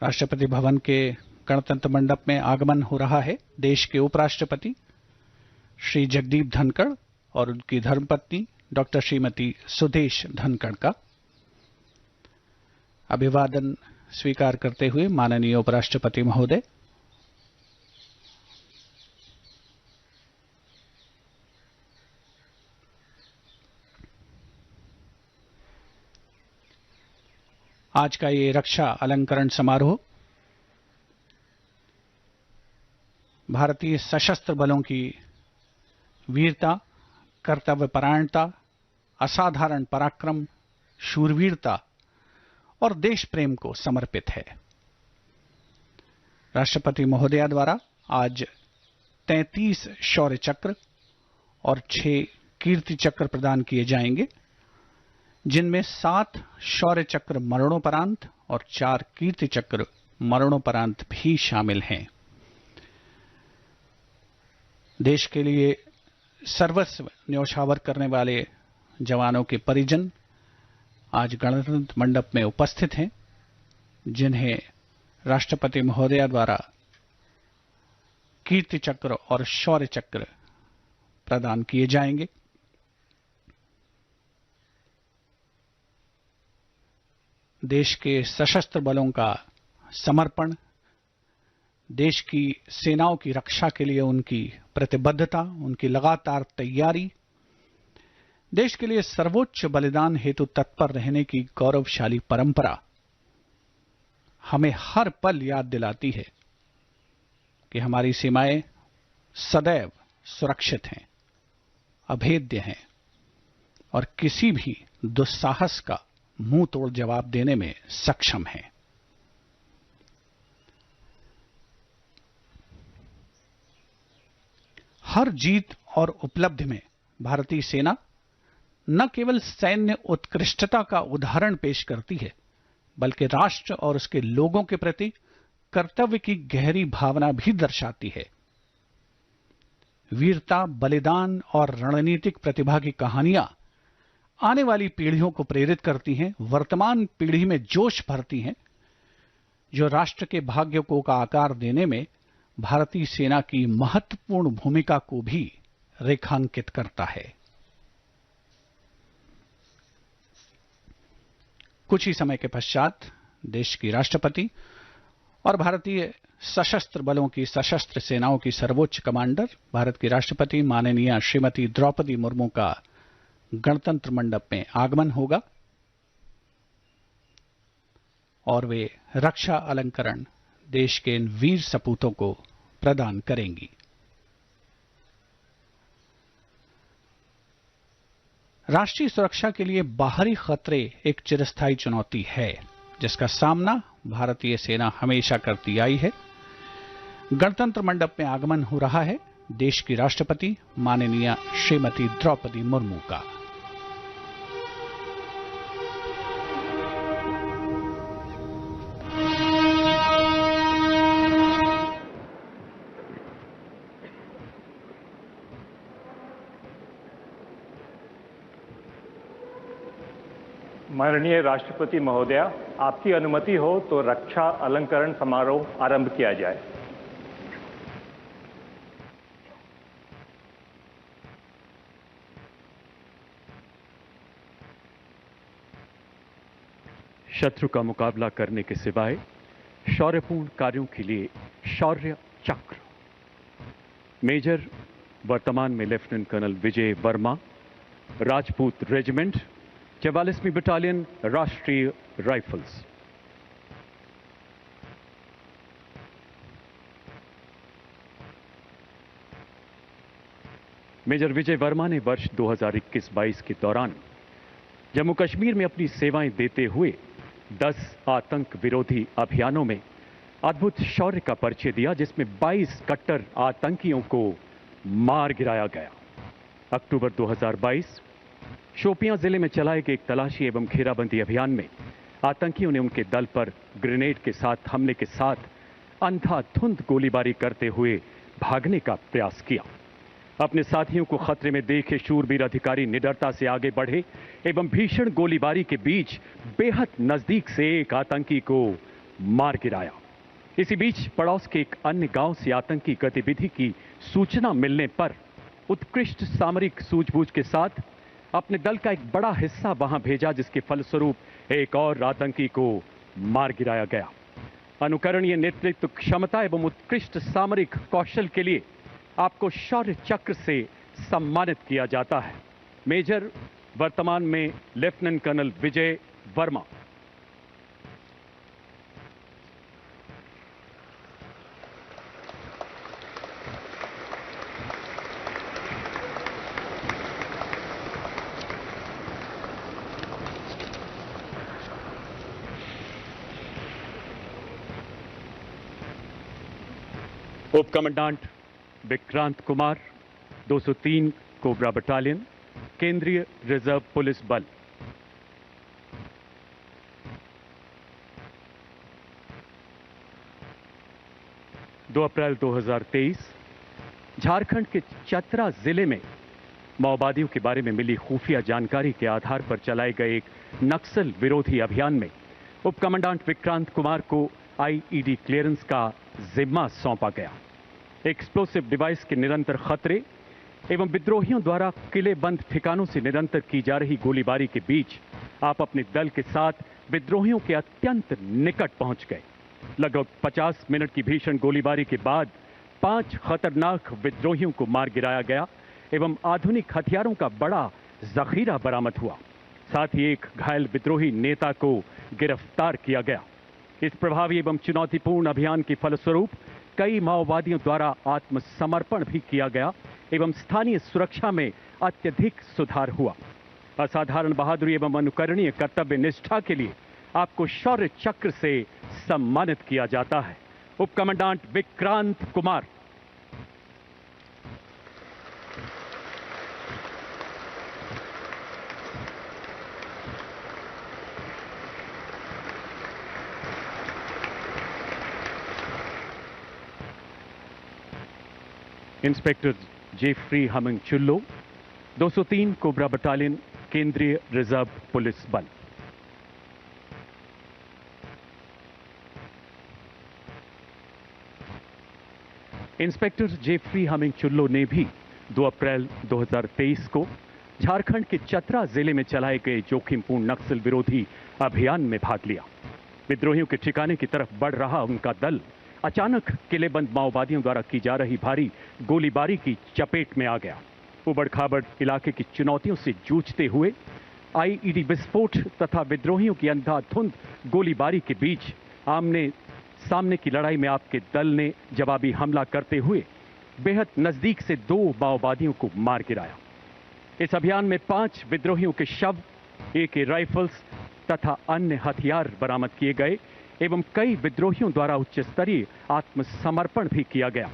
राष्ट्रपति भवन के गणतंत्र मंडप में आगमन हो रहा है देश के उपराष्ट्रपति श्री जगदीप धनखड़ और उनकी धर्मपत्नी डॉक्टर श्रीमती सुदेश धनखड़ का। अभिवादन स्वीकार करते हुए माननीय उपराष्ट्रपति महोदय आज का ये रक्षा अलंकरण समारोह भारतीय सशस्त्र बलों की वीरता, कर्तव्यपरायणता, असाधारण पराक्रम, शूरवीरता और देश प्रेम को समर्पित है। राष्ट्रपति महोदया द्वारा आज 33 शौर्य चक्र और 6 कीर्ति चक्र प्रदान किए जाएंगे, जिनमें 7 शौर्य चक्र मरणोपरांत और 4 कीर्ति चक्र मरणोपरांत भी शामिल हैं। देश के लिए सर्वस्व न्यौछावर करने वाले जवानों के परिजन आज गणतंत्र मंडप में उपस्थित हैं, जिन्हें राष्ट्रपति महोदया द्वारा कीर्ति चक्र और शौर्य चक्र प्रदान किए जाएंगे। देश के सशस्त्र बलों का समर्पण, देश की सेनाओं की रक्षा के लिए उनकी प्रतिबद्धता, उनकी लगातार तैयारी, देश के लिए सर्वोच्च बलिदान हेतु तत्पर रहने की गौरवशाली परंपरा हमें हर पल याद दिलाती है कि हमारी सीमाएं सदैव सुरक्षित हैं, अभेद्य हैं और किसी भी दुस्साहस का मुंह तोड़ जवाब देने में सक्षम हैं। हर जीत और उपलब्धि में भारतीय सेना न केवल सैन्य उत्कृष्टता का उदाहरण पेश करती है, बल्कि राष्ट्र और उसके लोगों के प्रति कर्तव्य की गहरी भावना भी दर्शाती है। वीरता, बलिदान और रणनीतिक प्रतिभा की कहानियां आने वाली पीढ़ियों को प्रेरित करती हैं, वर्तमान पीढ़ी में जोश भरती हैं, जो राष्ट्र के भाग्य को का आकार देने में भारतीय सेना की महत्वपूर्ण भूमिका को भी रेखांकित करता है। कुछ ही समय के पश्चात देश की राष्ट्रपति और भारतीय सशस्त्र बलों की सशस्त्र सेनाओं की सर्वोच्च कमांडर भारत की राष्ट्रपति माननीय श्रीमती द्रौपदी मुर्मू का गणतंत्र मंडप में आगमन होगा और वे रक्षा अलंकरण देश के इन वीर सपूतों को प्रदान करेंगी। राष्ट्रीय सुरक्षा के लिए बाहरी खतरे एक चिरस्थायी चुनौती है, जिसका सामना भारतीय सेना हमेशा करती आई है। गणतंत्र मंडप में आगमन हो रहा है देश की राष्ट्रपति माननीय श्रीमती द्रौपदी मुर्मू का। माननीय राष्ट्रपति महोदया, आपकी अनुमति हो तो रक्षा अलंकरण समारोह आरंभ किया जाए। शत्रु का मुकाबला करने के सिवाय शौर्यपूर्ण कार्यों के लिए शौर्य चक्र। मेजर वर्तमान में लेफ्टिनेंट कर्नल विजय Verma, Rajput regiment, 44वीं battalion Rashtriya rifles. Major विजय वर्मा ने वर्ष 2021-22 के दौरान जम्मू कश्मीर में अपनी सेवाएं देते हुए 10 आतंक विरोधी अभियानों में अद्भुत शौर्य का परिचय दिया, जिसमें 22 कट्टर आतंकियों को मार गिराया गया। अक्टूबर 2022 शोपियां जिले में चलाए गए एक तलाशी एवं घेराबंदी अभियान में आतंकियों ने उनके दल पर ग्रेनेड के साथ हमले के साथ अंधाधुंध गोलीबारी करते हुए भागने का प्रयास किया। अपने साथियों को खतरे में देखे शूरवीर अधिकारी निडरता से आगे बढ़े एवं भीषण गोलीबारी के बीच बेहद नजदीक से एक आतंकी को मार गिराया। इसी बीच पड़ोस के एक अन्य गांव से आतंकी गतिविधि की सूचना मिलने पर उत्कृष्ट सामरिक सूझबूझ के साथ अपने दल का एक बड़ा हिस्सा वहां भेजा, जिसके फलस्वरूप एक और आतंकी को मार गिराया गया। अनुकरणीय नेतृत्व क्षमता एवं उत्कृष्ट सामरिक कौशल के लिए आपको शौर्य चक्र से सम्मानित किया जाता है। मेजर, वर्तमान में लेफ्टिनेंट कर्नल विजय वर्मा। उप commandant Vikrant Kumar, 203 cobra battalion, केंद्रीय रिजर्व पुलिस बल। दो अप्रैल 2023 झारखंड के चतरा जिले में माओवादियों के बारे में मिली खुफिया जानकारी के आधार पर चलाए गए एक नक्सल विरोधी अभियान में उप कमांडेंट विक्रांत कुमार को आईईडी क्लियरेंस का जिम्मा सौंपा गया। एक्सप्लोसिव डिवाइस के निरंतर खतरे एवं विद्रोहियों द्वारा किलेबंद ठिकानों से निरंतर की जा रही गोलीबारी के बीच आप अपने दल के साथ विद्रोहियों के अत्यंत निकट पहुंच गए। लगभग 50 मिनट की भीषण गोलीबारी के बाद 5 खतरनाक विद्रोहियों को मार गिराया गया एवं आधुनिक हथियारों का बड़ा जखीरा बरामद हुआ। साथ ही एक घायल विद्रोही नेता को गिरफ्तार किया गया। इस प्रभावी एवं चुनौतीपूर्ण अभियान के फलस्वरूप कई माओवादियों द्वारा आत्मसमर्पण भी किया गया एवं स्थानीय सुरक्षा में अत्यधिक सुधार हुआ। असाधारण बहादुरी एवं अनुकरणीय कर्तव्य निष्ठा के लिए आपको शौर्य चक्र से सम्मानित किया जाता है। उप commandant Vikrant Kumar. Inspector Jeffrey Hmingchullo, 203 cobra battalion, केंद्रीय रिजर्व पुलिस बल। इंस्पेक्टर जेफ्री हमिंग चुल्लो ने भी 2 अप्रैल 2023 को झारखंड के चतरा जिले में चलाए गए जोखिमपूर्ण नक्सल विरोधी अभियान में भाग लिया। विद्रोहियों के ठिकाने की तरफ बढ़ रहा उनका दल अचानक किलेबंद माओवादियों द्वारा की जा रही भारी गोलीबारी की चपेट में आ गया। उबड़-खाबड़ इलाके की चुनौतियों से जूझते हुए आईईडी विस्फोट तथा विद्रोहियों की अंधाधुंध गोलीबारी के बीच आमने सामने की लड़ाई में आपके दल ने जवाबी हमला करते हुए बेहद नजदीक से 2 माओवादियों को मार गिराया। इस अभियान में 5 विद्रोहियों के शव, AK राइफल्स तथा अन्य हथियार बरामद किए गए एवं कई विद्रोहियों द्वारा उच्च स्तरीय आत्मसमर्पण भी किया गया।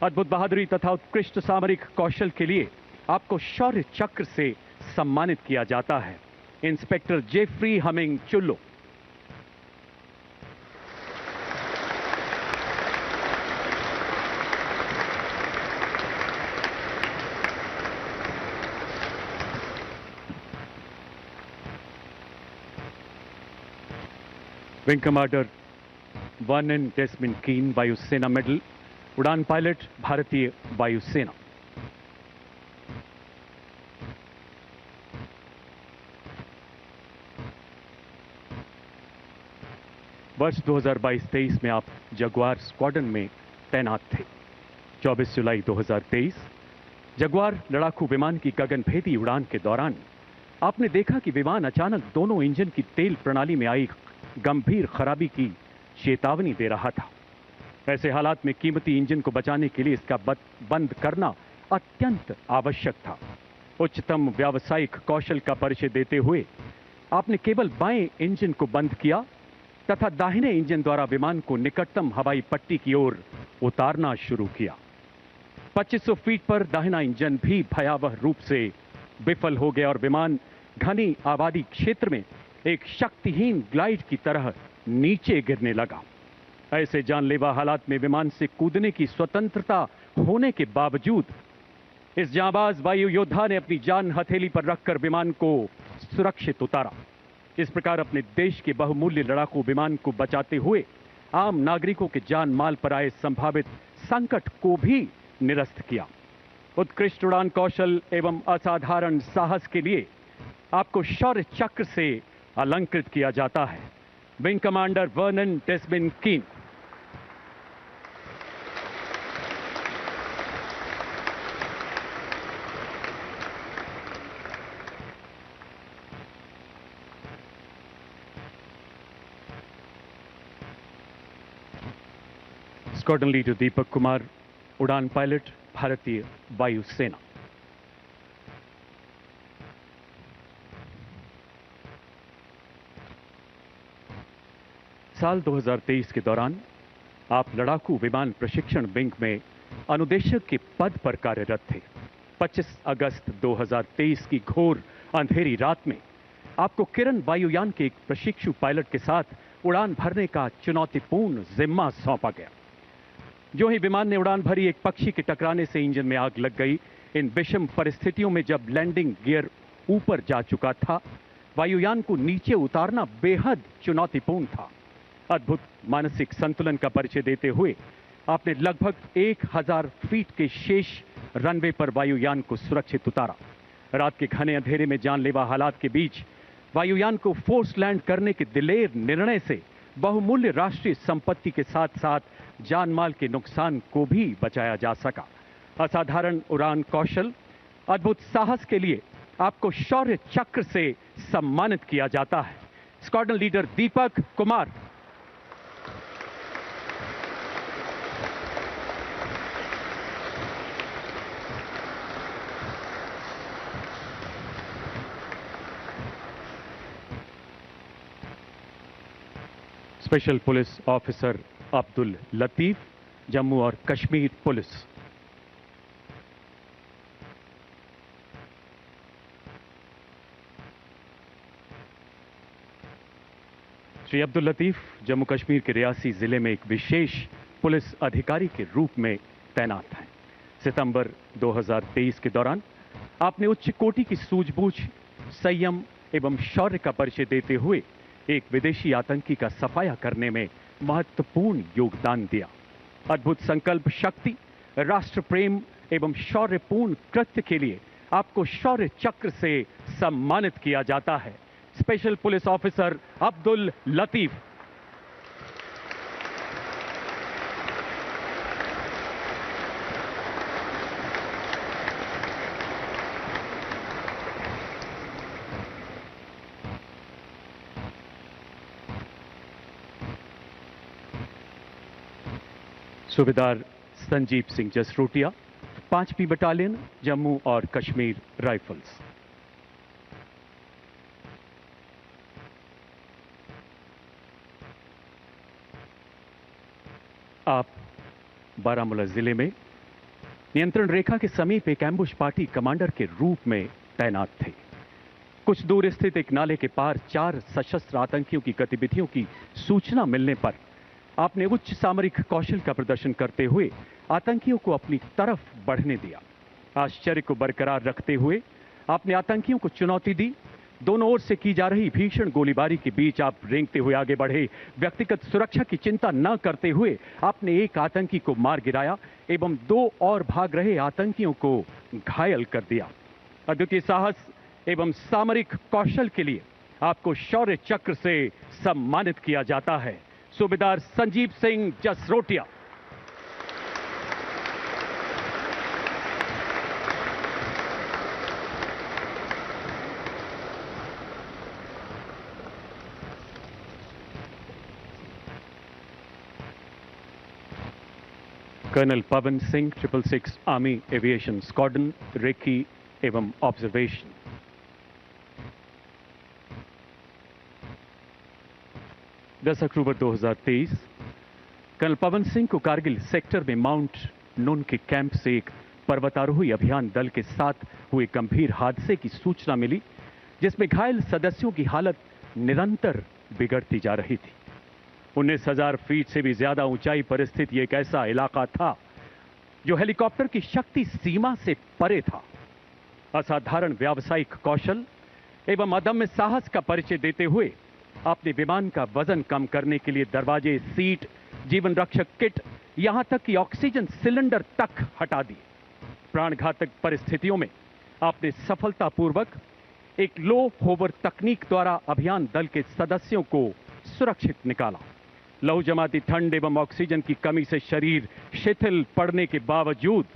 अद्भुत बहादुरी तथा उत्कृष्ट सामरिक कौशल के लिए आपको शौर्य चक्र से सम्मानित किया जाता है। Inspector Jeffrey Hmingchullo. Wing commander 1N Desmin Keen, वायुसेना मेडल, उड़ान पायलट, भारतीय वायुसेना। वर्ष 2022-23 में आप जगुआर स्क्वाड्रन में तैनात थे। 24 जुलाई 2023 जगुआर लड़ाकू विमान की गगनभेदी उड़ान के दौरान आपने देखा कि विमान अचानक दोनों इंजन की तेल प्रणाली में आई गंभीर खराबी की चेतावनी दे रहा था। ऐसे हालात में कीमती इंजन को बचाने के लिए इसका बंद करना अत्यंत आवश्यक था। उच्चतम व्यावसायिक कौशल का परिचय देते हुए आपने केवल बाएं इंजन को बंद किया तथा दाहिने इंजन द्वारा विमान को निकटतम हवाई पट्टी की ओर उतारना शुरू किया। 2500 फीट पर दाहिना इंजन भी भयावह रूप से विफल हो गया और विमान घनी आबादी क्षेत्र में एक शक्तिहीन ग्लाइड की तरह नीचे गिरने लगा। ऐसे जानलेवा हालात में विमान से कूदने की स्वतंत्रता होने के बावजूद इस जांबाज वायु योद्धा ने अपनी जान हथेली पर रखकर विमान को सुरक्षित उतारा। इस प्रकार अपने देश के बहुमूल्य लड़ाकू विमान को बचाते हुए आम नागरिकों के जान माल पर आए संभावित संकट को भी निरस्त किया। उत्कृष्ट उड़ान कौशल एवं असाधारण साहस के लिए आपको शौर्य चक्र से अलंकृत किया जाता है। विंग कमांडर वर्नन डेस्मिन कीन। स्क्वाड्रन लीडर दीपक कुमार, उड़ान पायलट, भारतीय वायुसेना। साल 2023 के दौरान आप लड़ाकू विमान प्रशिक्षण विंग में अनुदेशक के पद पर कार्यरत थे। 25 अगस्त 2023 की घोर अंधेरी रात में आपको किरण वायुयान के एक प्रशिक्षु पायलट के साथ उड़ान भरने का चुनौतीपूर्ण जिम्मा सौंपा गया। जो ही विमान ने उड़ान भरी, एक पक्षी के टकराने से इंजन में आग लग गई। इन विषम परिस्थितियों में जब लैंडिंग गियर ऊपर जा चुका था, वायुयान को नीचे उतारना बेहद चुनौतीपूर्ण था। अद्भुत मानसिक संतुलन का परिचय देते हुए आपने लगभग 1000 फीट के शेष रनवे पर वायुयान को सुरक्षित उतारा। रात के घने अंधेरे में जानलेवा हालात के बीच वायुयान को फोर्स लैंड करने के दिलेर निर्णय से बहुमूल्य राष्ट्रीय संपत्ति के साथ साथ जानमाल के नुकसान को भी बचाया जा सका। असाधारण उड़ान कौशल, अद्भुत साहस के लिए आपको शौर्य चक्र से सम्मानित किया जाता है। Squadron leader Deepak Kumar. Special police officer Abdul Latif, Jammu और कश्मीर पुलिस। श्री अब्दुल लतीफ जम्मू कश्मीर के रियासी जिले में एक विशेष पुलिस अधिकारी के रूप में तैनात हैं। सितंबर 2023 के दौरान आपने उच्च कोटि की सूझबूझ, संयम एवं शौर्य का परिचय देते हुए एक विदेशी आतंकी का सफाया करने में महत्वपूर्ण योगदान दिया। अद्भुत संकल्प शक्ति, राष्ट्र प्रेम एवं शौर्यपूर्ण कृत्य के लिए आपको शौर्य चक्र से सम्मानित किया जाता है। Special police officer Abdul Latif. सूबेदार संजीव सिंह जसरोटिया, 5वीं बटालियन, जम्मू और कश्मीर राइफल्स। आप बारामूला जिले में नियंत्रण रेखा के समीप एक एम्बुश पार्टी कमांडर के रूप में तैनात थे। कुछ दूर स्थित एक नाले के पार 4 सशस्त्र आतंकियों की गतिविधियों की सूचना मिलने पर आपने उच्च सामरिक कौशल का प्रदर्शन करते हुए आतंकियों को अपनी तरफ बढ़ने दिया। आश्चर्य को बरकरार रखते हुए आपने आतंकियों को चुनौती दी। दोनों ओर से की जा रही भीषण गोलीबारी के बीच आप रेंगते हुए आगे बढ़े। व्यक्तिगत सुरक्षा की चिंता न करते हुए आपने एक आतंकी को मार गिराया एवं 2 और भाग रहे आतंकियों को घायल कर दिया। अद्वितीय साहस एवं सामरिक कौशल के लिए आपको शौर्य चक्र से सम्मानित किया जाता है। सूबेदार Sanjeev Singh Jasrotia. Colonel Pavan Singh, 666 army aviation squadron, recce एवं ऑब्जर्वेशन। दस अक्टूबर 2023 कर्नल पवन सिंह को कारगिल सेक्टर में माउंट नून के कैंप से एक पर्वतारोही अभियान दल के साथ हुए गंभीर हादसे की सूचना मिली, जिसमें घायल सदस्यों की हालत निरंतर बिगड़ती जा रही थी। 19,000 फीट से भी ज्यादा ऊंचाई पर स्थित एक ऐसा इलाका था जो हेलीकॉप्टर की शक्ति सीमा से परे था। असाधारण व्यावसायिक कौशल एवं अदम्य साहस का परिचय देते हुए आपने विमान का वजन कम करने के लिए दरवाजे, सीट, जीवन रक्षक किट, यहां तक कि ऑक्सीजन सिलेंडर तक हटा दिए। प्राणघातक परिस्थितियों में आपने सफलतापूर्वक एक लो होवर तकनीक द्वारा अभियान दल के सदस्यों को सुरक्षित निकाला। लहू जमाती ठंड एवं ऑक्सीजन की कमी से शरीर शिथिल पड़ने के बावजूद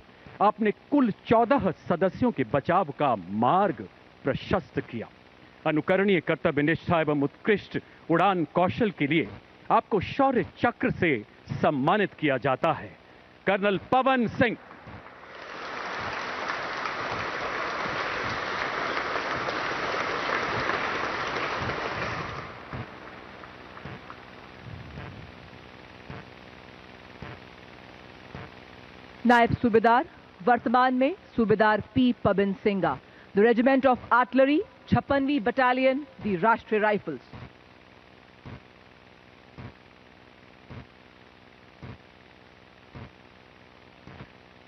आपने कुल 14 सदस्यों के बचाव का मार्ग प्रशस्त किया। अनुकरणीय कर्तव्य निष्ठा एवं उत्कृष्ट उड़ान कौशल के लिए आपको शौर्य चक्र से सम्मानित किया जाता है। कर्नल पवन सिंह। नायब सूबेदार वर्तमान में सूबेदार P Pavan Singha, the regiment of artillery, 56वीं बटालियन, द राष्ट्रीय राइफल्स।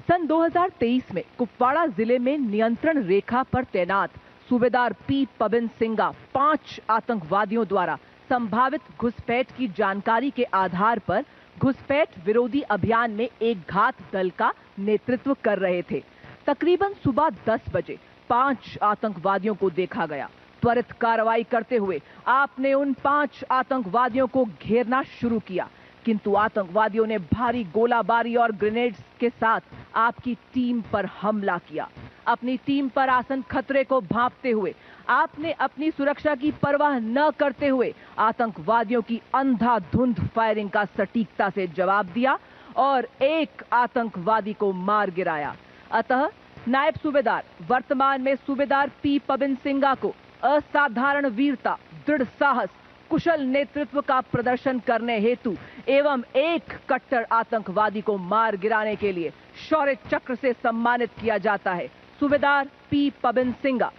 सन 2023 में कुपवाड़ा जिले में नियंत्रण रेखा पर तैनात सूबेदार पी पवन सिंगा 5 आतंकवादियों द्वारा संभावित घुसपैठ की जानकारी के आधार पर घुसपैठ विरोधी अभियान में एक घात दल का नेतृत्व कर रहे थे। तकरीबन सुबह 10 बजे 5 आतंकवादियों को देखा गया। त्वरित कार्रवाई करते हुए आपने उन 5 आतंकवादियों को घेरना शुरू किया, किंतु आतंकवादियों ने भारी गोलाबारी और ग्रेनेड्स के साथ आपकी टीम पर हमला किया। अपनी टीम पर आसन खतरे को भांपते हुए आपने अपनी सुरक्षा की परवाह न करते हुए आतंकवादियों की अंधाधुंध फायरिंग का सटीकता से जवाब दिया और एक आतंकवादी को मार गिराया। अतः नायब सूबेदार वर्तमान में सूबेदार पी पवन सिंगा को असाधारण वीरता, दृढ़ साहस, कुशल नेतृत्व का प्रदर्शन करने हेतु एवं एक कट्टर आतंकवादी को मार गिराने के लिए शौर्य चक्र से सम्मानित किया जाता है। सूबेदार P Pavan Singha.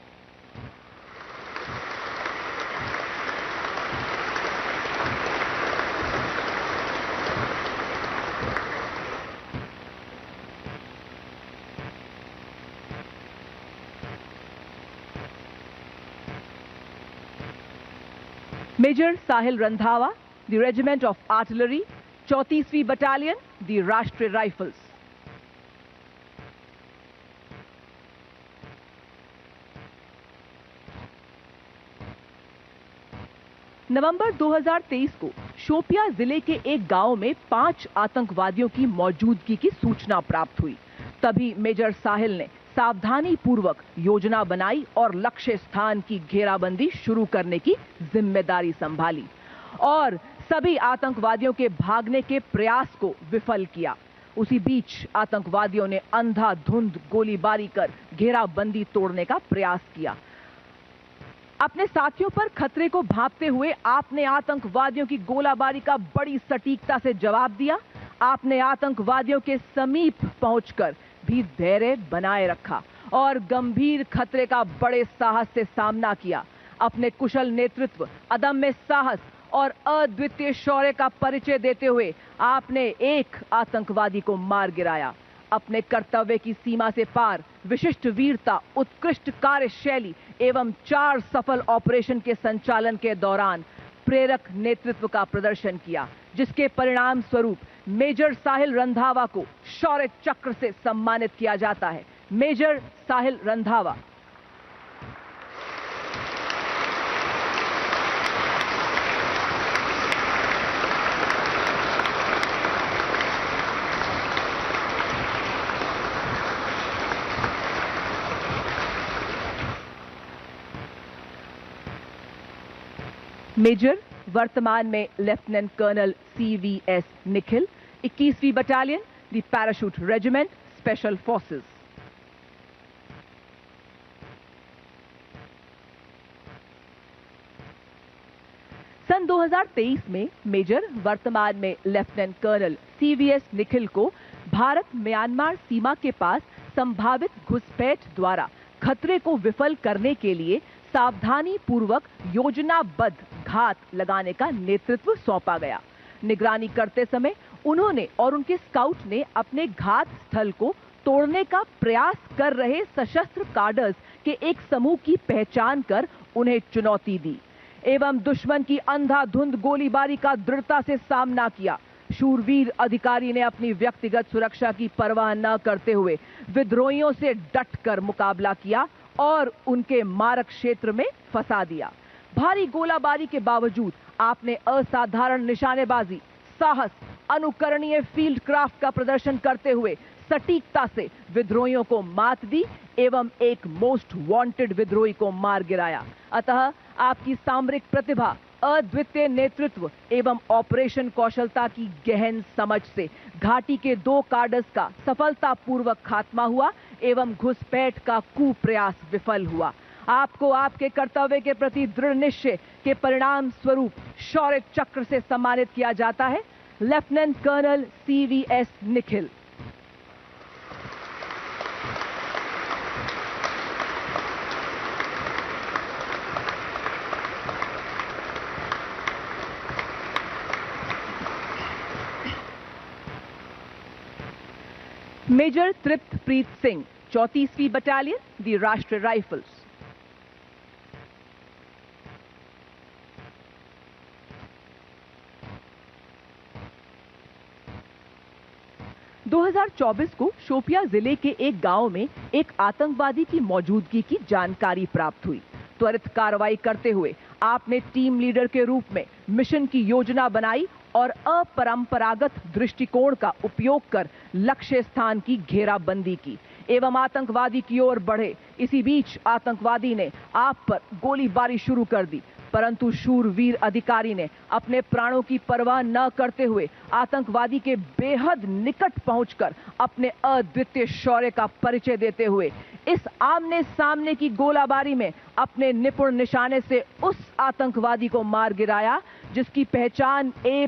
Major Sahil Randhawa, the regiment of artillery, 34वीं बटालियन, द राष्ट्रीय राइफल्स। नवंबर 2023 को शोपिया जिले के एक गांव में 5 आतंकवादियों की मौजूदगी की सूचना प्राप्त हुई। तभी मेजर साहिल ने सावधानी पूर्वक योजना बनाई और लक्ष्य स्थान की घेराबंदी शुरू करने की जिम्मेदारी संभाली और सभी आतंकवादियों के भागने के प्रयास को विफल किया। उसी बीच आतंकवादियों ने अंधाधुंध गोलीबारी कर घेराबंदी तोड़ने का प्रयास किया। अपने साथियों पर खतरे को भांपते हुए आपने आतंकवादियों की गोलाबारी का बड़ी सटीकता से जवाब दिया। आपने आतंकवादियों के समीप पहुंचकर भी धैर्य बनाए रखा और गंभीर खतरे का बड़े साहस से सामना किया। अपने कुशल नेतृत्व, अदम्य साहस और अद्वितीय शौर्य का परिचय देते हुए आपने एक आतंकवादी को मार गिराया। अपने कर्तव्य की सीमा से पार विशिष्ट वीरता, उत्कृष्ट कार्यशैली एवं 4 सफल ऑपरेशन के संचालन के दौरान प्रेरक नेतृत्व का प्रदर्शन किया, जिसके परिणाम स्वरूप मेजर साहिल रंधावा को शौर्य चक्र से सम्मानित किया जाता है। मेजर साहिल रंधावा। मेजर वर्तमान में लेफ्टिनेंट कर्नल CVS निखिल, 21वीं battalion, the parachute regiment, special forces. सन 2023 में मेजर वर्तमान में लेफ्टिनेंट कर्नल CVS निखिल को भारत म्यांमार सीमा के पास संभावित घुसपैठ द्वारा खतरे को विफल करने के लिए सावधानी पूर्वक योजनाबद्ध घात लगाने का नेतृत्व सौंपा गया। निगरानी करते समय उन्होंने और उनके स्काउट ने अपने घात स्थल को तोड़ने का प्रयास कर रहे सशस्त्र कार्डर्स के एक समूह की पहचान कर उन्हें चुनौती दी एवं दुश्मन की अंधाधुंध गोलीबारी का दृढ़ता से सामना किया। शूरवीर अधिकारी ने अपनी व्यक्तिगत सुरक्षा की परवाह न करते हुए विद्रोहियों से डटकर मुकाबला किया और उनके मारक क्षेत्र में फंसा दिया। भारी गोलाबारी के बावजूद आपने असाधारण निशानेबाजी, साहस, अनुकरणीय फील्ड क्राफ्ट का प्रदर्शन करते हुए सटीकता से विद्रोहियों को मात दी एवं एक मोस्ट वांटेड विद्रोही को मार गिराया। अतः आपकी सामरिक प्रतिभा, अद्वितीय नेतृत्व एवं ऑपरेशन कौशलता की गहन समझ से घाटी के 2 कार्डस का सफलतापूर्वक खात्मा हुआ एवं घुसपैठ का कुप्रयास विफल हुआ। आपको आपके कर्तव्य के प्रति दृढ़ निश्चय के परिणाम स्वरूप शौर्य चक्र से सम्मानित किया जाता है। Lieutenant colonel CVS Nikhil. Major Triptpreet Singh, 34वीं बटालियन, दी राष्ट्रीय राइफल्स। – 2024 को शोपियां जिले के एक गांव में एक आतंकवादी की मौजूदगी की जानकारी प्राप्त हुई। त्वरित कार्रवाई करते हुए आपने टीम लीडर के रूप में मिशन की योजना बनाई और अपरंपरागत दृष्टिकोण का उपयोग कर लक्ष्य स्थान की घेराबंदी की एवं आतंकवादी की ओर बढ़े। इसी बीच आतंकवादी ने आप पर गोलीबारी शुरू कर दी, परंतु शूरवीर अधिकारी ने अपने प्राणों की परवाह न करते हुए आतंकवादी के बेहद निकट पहुंचकर अपने अद्वितीय शौर्य का परिचय देते हुए इस आमने सामने की गोलाबारी में अपने निपुण निशाने से उस आतंकवादी को मार गिराया जिसकी पहचान A+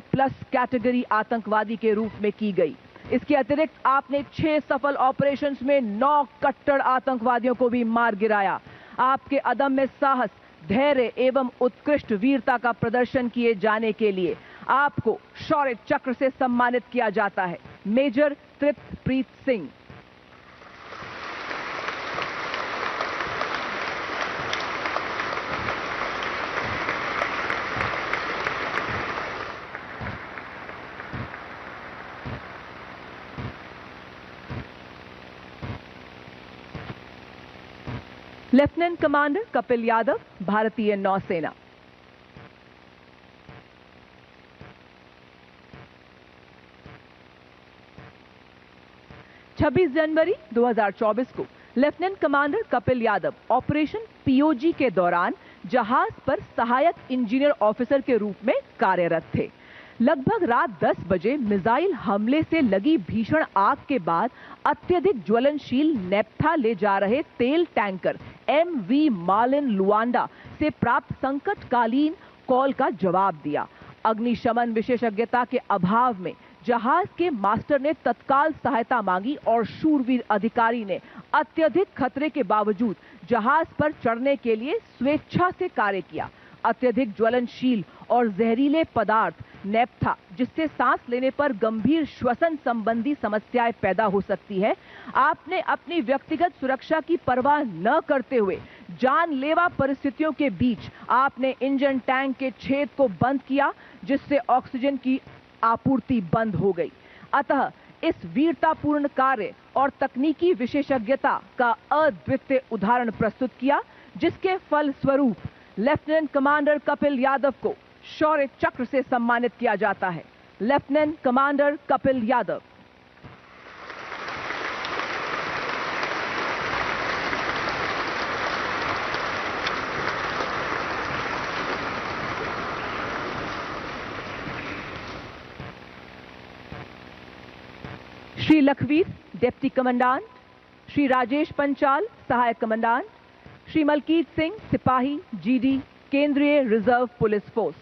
कैटेगरी आतंकवादी के रूप में की गई। इसके अतिरिक्त आपने 6 सफल ऑपरेशंस में 9 कट्टर आतंकवादियों को भी मार गिराया। आपके अदम्य साहस, धैर्य एवं उत्कृष्ट वीरता का प्रदर्शन किए जाने के लिए आपको शौर्य चक्र से सम्मानित किया जाता है। Major Triptpreet Singh. Lieutenant commander Kapil Yadav, भारतीय नौसेना। – 26 जनवरी 2024 को lieutenant commander Kapil Yadav operation POG के दौरान जहाज पर सहायक इंजीनियर ऑफिसर के रूप में कार्यरत थे। लगभग रात 10 बजे मिसाइल हमले से लगी भीषण आग के बाद अत्यधिक ज्वलनशील नेप्था ले जा रहे तेल टैंकर MV मालिन लुआंडा से प्राप्त संकटकालीन कॉल का जवाब दिया। अग्निशमन विशेषज्ञता के अभाव में जहाज के मास्टर ने तत्काल सहायता मांगी और शूरवीर अधिकारी ने अत्यधिक खतरे के बावजूद जहाज पर चढ़ने के लिए स्वेच्छा से कार्य किया। अत्यधिक ज्वलनशील और जहरीले पदार्थ नेप्था, जिससे सांस लेने पर गंभीर श्वसन संबंधी समस्याएं पैदा हो सकती है, आपने अपनी व्यक्तिगत सुरक्षा की परवाह न करते हुए जानलेवा परिस्थितियों के बीच आपने इंजन टैंक के छेद को बंद किया, जिससे ऑक्सीजन की आपूर्ति बंद हो गई। अतः इस वीरतापूर्ण कार्य और तकनीकी विशेषज्ञता का अद्वितीय उदाहरण प्रस्तुत किया, जिसके फल स्वरूप लेफ्टिनेंट कमांडर कपिल यादव को शौर्य चक्र से सम्मानित किया जाता है। Lieutenant commander Kapil Yadav. Shri Lakhvir, deputy commandant. Shri Rajesh Panchal, सहायक कमांडेंट। श्री मलकीत सिंह, सिपाही, GD, केंद्रीय रिजर्व पुलिस फोर्स।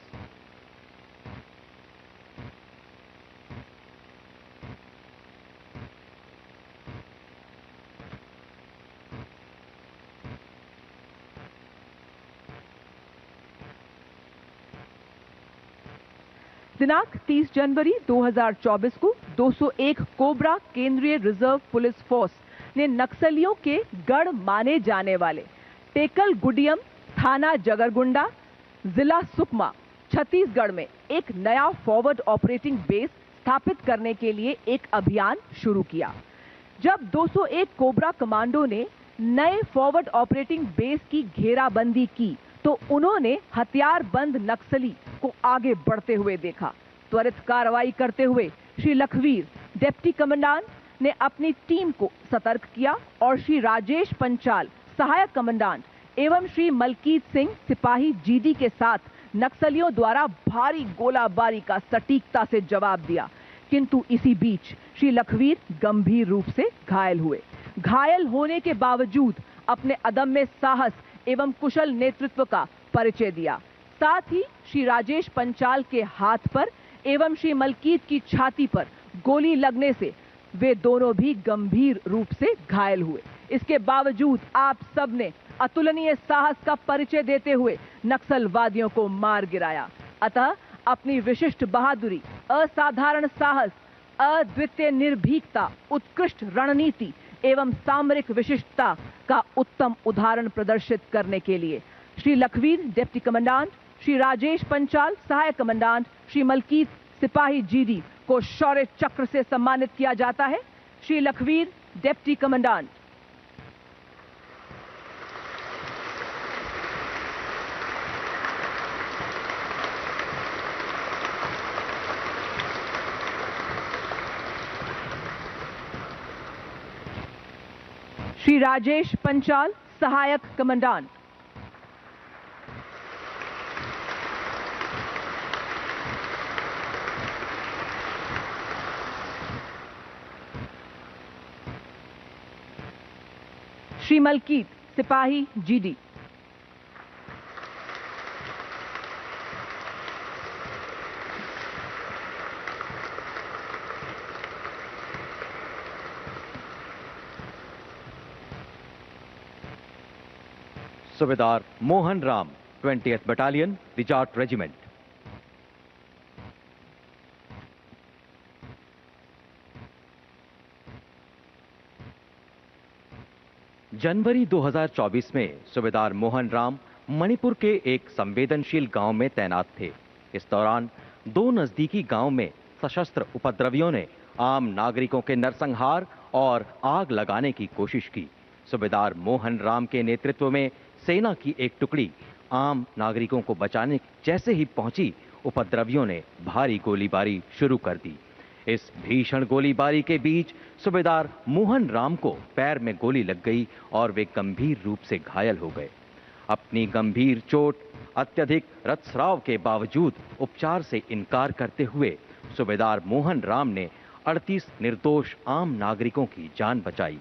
दिनांक 30 जनवरी 2024 को 201 कोबरा केंद्रीय रिजर्व पुलिस फोर्स ने नक्सलियों के गढ़ माने जाने वाले टेकल गुडियम थाना जगरगुंडा, जिला सुकमा, छत्तीसगढ़ में एक नया फॉरवर्ड ऑपरेटिंग बेस स्थापित करने के लिए एक अभियान शुरू किया। जब 201 कोबरा कमांडो ने नए फॉरवर्ड ऑपरेटिंग बेस की घेराबंदी की तो उन्होंने हथियारबंद नक्सली को आगे बढ़ते हुए देखा। त्वरित कार्रवाई करते हुए श्री लखवीर, डिप्टी कमांडेंट, ने अपनी टीम को सतर्क किया और श्री राजेश पंचाल, सहायक कमांडेंट एवं श्री मलकीत सिंह, सिपाही जीडी के साथ नक्सलियों द्वारा भारी गोलाबारी का सटीकता से जवाब दिया। किंतु इसी बीच श्री लखवीर गंभीर रूप से घायल हुए। घायल होने के बावजूद अपने अदम्य साहस एवं कुशल नेतृत्व का परिचय दिया। साथ ही श्री राजेश पंचाल के हाथ पर एवं श्री मलकीत की छाती पर गोली लगने से वे दोनों भी गंभीर रूप से घायल हुए। इसके बावजूद आप सबने अतुलनीय साहस का परिचय देते हुए नक्सलवादियों को मार गिराया। अतः अपनी विशिष्ट बहादुरी, असाधारण साहस, अद्वितीय निर्भीकता, उत्कृष्ट रणनीति एवं सामरिक विशिष्टता का उत्तम उदाहरण प्रदर्शित करने के लिए श्री लखवीर, डिप्टी कमांडेंट, श्री राजेश पंचाल, सहायक कमांडेंट, श्री मलकीत, सिपाही जीडी को शौर्य चक्र से सम्मानित किया जाता है। Shri Lakhvir, deputy commandant. श्री राजेश पंचाल, सहायक कमांडेंट। श्री मलकीत, सिपाही जीडी। सूबेदार मोहन राम, 20th बटालियन, रिजार्ट रेजिमेंट। जनवरी 2024 में सूबेदार मोहन राम मणिपुर के एक संवेदनशील गांव में तैनात थे। इस दौरान दो नजदीकी गांव में सशस्त्र उपद्रवियों ने आम नागरिकों के नरसंहार और आग लगाने की कोशिश की। सूबेदार मोहन राम के नेतृत्व में सेना की एक टुकड़ी आम नागरिकों को बचाने जैसे ही पहुंची, उपद्रवियों ने भारी गोलीबारी शुरू कर दी। इस भीषण गोलीबारी के बीच सूबेदार मोहन राम को पैर में गोली लग गई और वे गंभीर रूप से घायल हो गए। अपनी गंभीर चोट, अत्यधिक रक्तस्राव के बावजूद उपचार से इनकार करते हुए सूबेदार मोहन राम ने 38 निर्दोष आम नागरिकों की जान बचाई।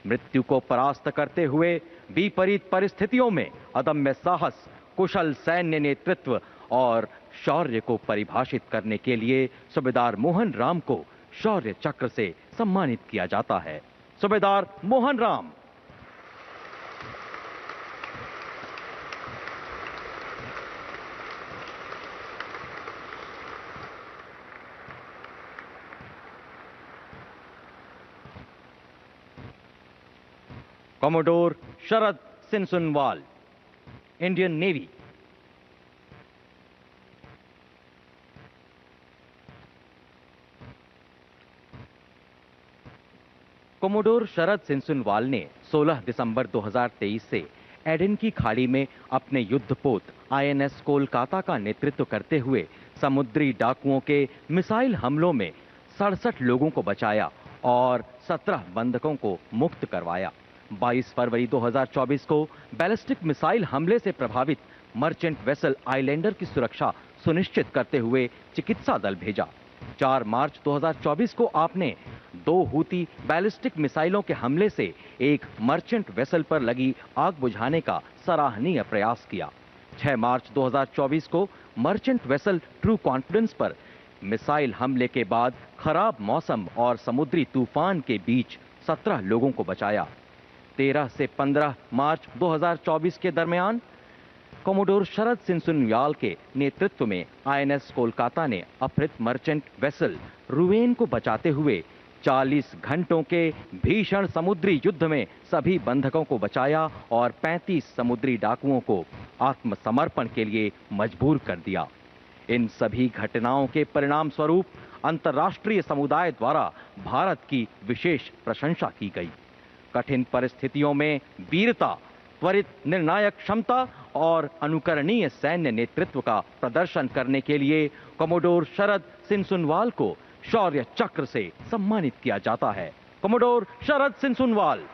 मृत्यु को परास्त करते हुए विपरीत परिस्थितियों में अदम्य साहस, कुशल सैन्य नेतृत्व और शौर्य को परिभाषित करने के लिए सूबेदार मोहन राम को शौर्य चक्र से सम्मानित किया जाता है। सूबेदार मोहन राम। कमोडोर शरद सिनसुनवाल, इंडियन नेवी। कोमोडोर शरद सिनसुनवाल ने 16 दिसंबर 2023 से एडन की खाड़ी में अपने युद्धपोत INS कोलकाता का नेतृत्व करते हुए समुद्री डाकुओं के मिसाइल हमलों में 67 लोगों को बचाया और 17 बंधकों को मुक्त करवाया। 22 फरवरी 2024 को बैलिस्टिक मिसाइल हमले से प्रभावित मर्चेंट वेसल आइलैंडर की सुरक्षा सुनिश्चित करते हुए चिकित्सा दल भेजा। 4 मार्च 2024 को आपने 2 हूती बैलिस्टिक मिसाइलों के हमले से एक मर्चेंट वेसल पर लगी आग बुझाने का सराहनीय प्रयास किया। 6 मार्च 2024 को मर्चेंट वेसल ट्रू कॉन्फिडेंस पर मिसाइल हमले के बाद खराब मौसम और समुद्री तूफान के बीच 17 लोगों को बचाया। 13 से 15 मार्च 2024 के दरमियान कोमोडोर शरद सिनसुनवाल के नेतृत्व में INS कोलकाता ने अपहृत मर्चेंट वेसल रुवेन को बचाते हुए 40 घंटों के भीषण समुद्री युद्ध में सभी बंधकों को बचाया और 35 समुद्री डाकुओं को आत्मसमर्पण के लिए मजबूर कर दिया। इन सभी घटनाओं के परिणाम स्वरूप अंतर्राष्ट्रीय समुदाय द्वारा भारत की विशेष प्रशंसा की गई। कठिन परिस्थितियों में वीरता, त्वरित निर्णायक क्षमता और अनुकरणीय सैन्य नेतृत्व का प्रदर्शन करने के लिए कमोडोर शरद सिनसुनवाल को शौर्य चक्र से सम्मानित किया जाता है। कमोडोर शरद सिनसुनवाल।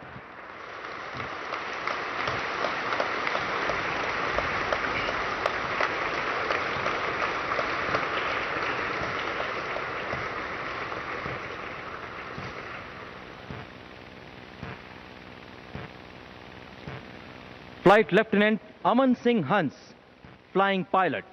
फ्लाइट लेफ्टिनेंट अमन सिंह हंस, फ्लाइंग पायलट।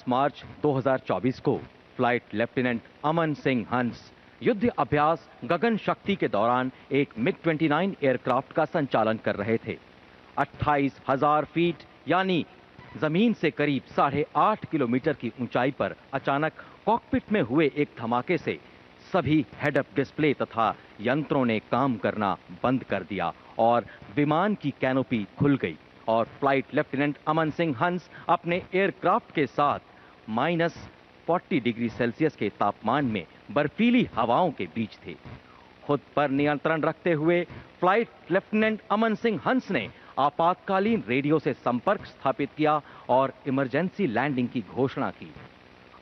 मार्च 2024 को फ्लाइट लेफ्टिनेंट अमन सिंह हंस युद्ध अभ्यास गगन शक्ति के दौरान एक MiG-29 एयरक्राफ्ट का संचालन कर रहे थे। 28,000 फीट यानी जमीन से करीब 8.5 किलोमीटर की ऊंचाई पर अचानक कॉकपिट में हुए एक धमाके से सभी हेड-अप डिस्प्ले तथा यंत्रों ने काम करना बंद कर दिया और विमान की कैनोपी खुल गई और फ्लाइट लेफ्टिनेंट अमन सिंह हंस अपने एयरक्राफ्ट के साथ -40 डिग्री सेल्सियस के तापमान में बर्फीली हवाओं के बीच थे। खुद पर नियंत्रण रखते हुए फ्लाइट लेफ्टिनेंट अमन सिंह हंस ने आपातकालीन रेडियो से संपर्क स्थापित किया और इमरजेंसी लैंडिंग की घोषणा की।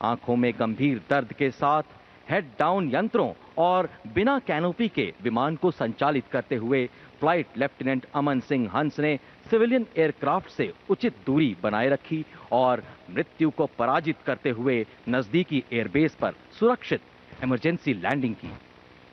आंखों में गंभीर दर्द के साथ हेड डाउन यंत्रों और बिना कैनोपी के विमान को संचालित करते हुए फ्लाइट लेफ्टिनेंट अमन सिंह हंस ने सिविलियन एयरक्राफ्ट से उचित दूरी बनाए रखी और मृत्यु को पराजित करते हुए नजदीकी एयरबेस पर सुरक्षित इमरजेंसी लैंडिंग की।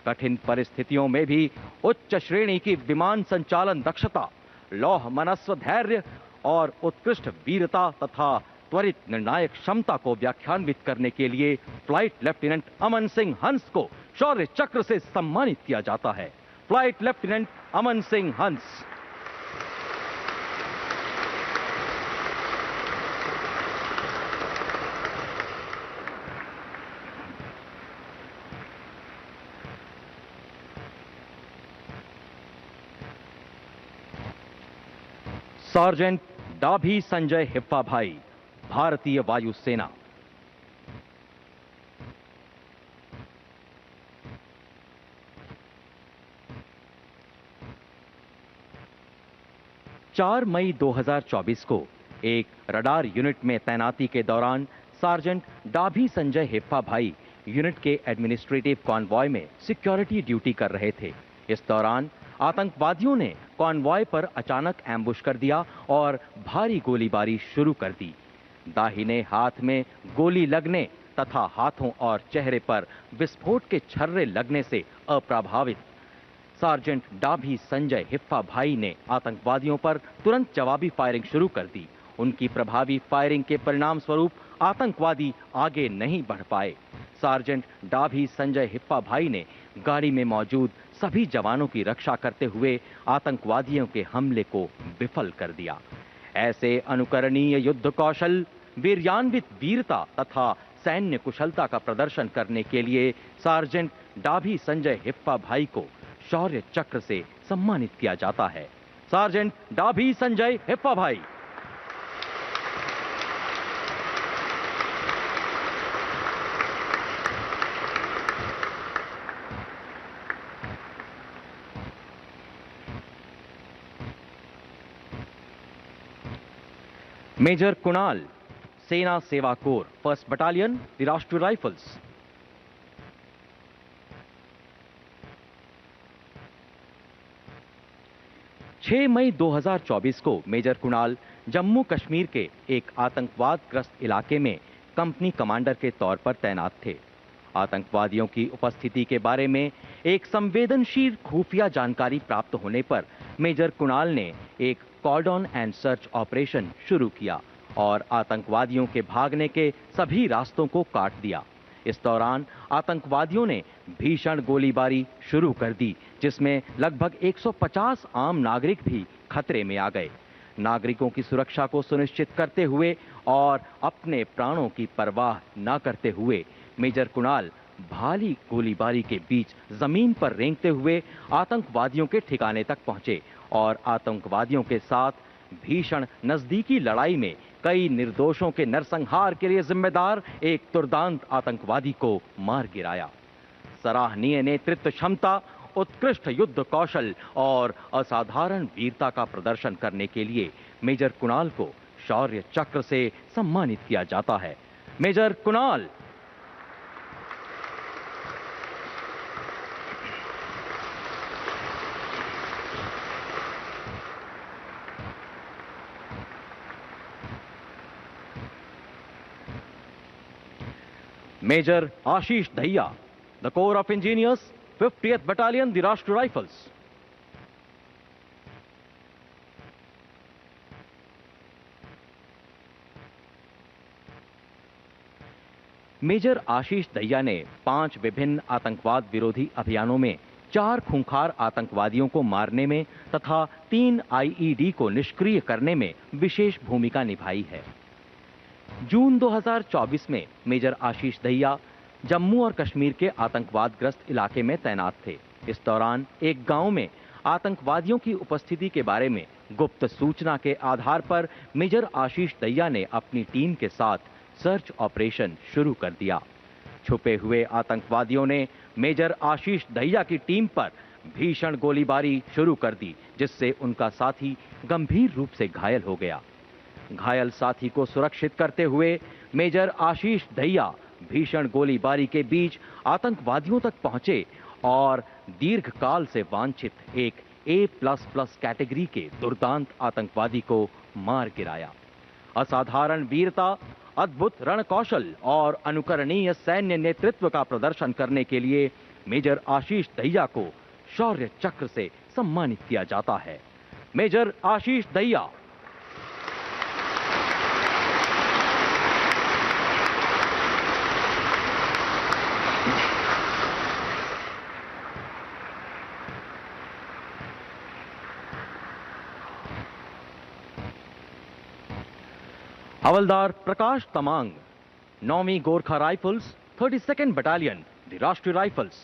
कठिन परिस्थितियों में भी उच्च श्रेणी की विमान संचालन दक्षता, लौह मनस्व धैर्य और उत्कृष्ट वीरता तथा त्वरित निर्णायक क्षमता को व्याख्यान्वित करने के लिए फ्लाइट लेफ्टिनेंट अमन सिंह हंस को शौर्य चक्र से सम्मानित किया जाता है। फ्लाइट लेफ्टिनेंट अमन सिंह हंस। सार्जेंट डाभी संजय हिप्पा भाई, भारतीय वायुसेना। मई 2024 को एक रडार यूनिट में तैनाती के दौरान सार्जेंट डाभी संजय हिप्पा भाई यूनिट के एडमिनिस्ट्रेटिव कॉन्वॉय में सिक्योरिटी ड्यूटी कर रहे थे। इस दौरान आतंकवादियों ने कॉन्वॉय पर अचानक एम्बुश कर दिया और भारी गोलीबारी शुरू कर दी। दाहिने हाथ में गोली लगने तथा हाथों और चेहरे पर विस्फोट के छर्रे लगने से अप्रभावित सार्जेंट डाभी संजय हिप्पा भाई ने आतंकवादियों पर तुरंत जवाबी फायरिंग शुरू कर दी। उनकी प्रभावी फायरिंग के परिणाम स्वरूप आतंकवादी आगे नहीं बढ़ पाए। सार्जेंट डाभी संजय हिप्पा भाई ने गाड़ी में मौजूद सभी जवानों की रक्षा करते हुए आतंकवादियों के हमले को विफल कर दिया। ऐसे अनुकरणीय युद्ध कौशल, वीर्यान्वित वीरता तथा सैन्य कुशलता का प्रदर्शन करने के लिए सार्जेंट डाभी संजय हिप्पा भाई को शौर्य चक्र से सम्मानित किया जाता है। सार्जेंट डाभी संजय हिप्पा भाई। मेजर कुणाल, सेना सेवा core, 1st battalion, Rashtriya rifles. मई 2024 को मेजर कुणाल जम्मू कश्मीर के एक आतंकवादग्रस्त इलाके में कंपनी कमांडर के तौर पर तैनात थे। आतंकवादियों की उपस्थिति के बारे में एक संवेदनशील खुफिया जानकारी प्राप्त होने पर मेजर कुणाल ने एक कॉर्डन एंड सर्च ऑपरेशन शुरू किया और आतंकवादियों के भागने के सभी रास्तों को काट दिया। इस दौरान आतंकवादियों ने भीषण गोलीबारी शुरू कर दी, जिसमें लगभग 150 आम नागरिक भी खतरे में आ गए। नागरिकों की सुरक्षा को सुनिश्चित करते हुए और अपने प्राणों की परवाह न करते हुए मेजर कुणाल भारी गोलीबारी के बीच जमीन पर रेंगते हुए आतंकवादियों के ठिकाने तक पहुंचे और आतंकवादियों के साथ भीषण नजदीकी लड़ाई में कई निर्दोषों के नरसंहार के लिए जिम्मेदार एक दुर्दांत आतंकवादी को मार गिराया। सराहनीय नेतृत्व क्षमता, उत्कृष्ट युद्ध कौशल और असाधारण वीरता का प्रदर्शन करने के लिए मेजर कुणाल को शौर्य चक्र से सम्मानित किया जाता है। Major Kunal. Major Ashish Dahiya, the corps of engineers, 50th Battalion, the Rashtriya Rifles. Major Ashish Dahiya ने 5 विभिन्न आतंकवाद विरोधी अभियानों में 4 खूंखार आतंकवादियों को मारने में तथा 3 आईईडी को निष्क्रिय करने में विशेष भूमिका निभाई है। जून 2024 में मेजर आशीष दहिया जम्मू और कश्मीर के आतंकवादग्रस्त इलाके में तैनात थे। इस दौरान एक गांव में आतंकवादियों की उपस्थिति के बारे में गुप्त सूचना के आधार पर मेजर आशीष दहिया ने अपनी टीम के साथ सर्च ऑपरेशन शुरू कर दिया। छुपे हुए आतंकवादियों ने मेजर आशीष दहिया की टीम पर भीषण गोलीबारी शुरू कर दी, जिससे उनका साथी गंभीर रूप से घायल हो गया। घायल साथी को सुरक्षित करते हुए मेजर आशीष दहिया भीषण गोलीबारी के बीच आतंकवादियों तक पहुंचे और दीर्घकाल से वांछित एक A++ कैटेगरी के दुर्दांत आतंकवादी को मार गिराया। असाधारण वीरता, अद्भुत रणकौशल और अनुकरणीय सैन्य नेतृत्व का प्रदर्शन करने के लिए मेजर आशीष दहिया को शौर्य चक्र से सम्मानित किया जाता है। मेजर आशीष दहिया। हवलदार प्रकाश तमांग, 9वीं Gorkha rifles, 32nd battalion, the Rashtriya rifles.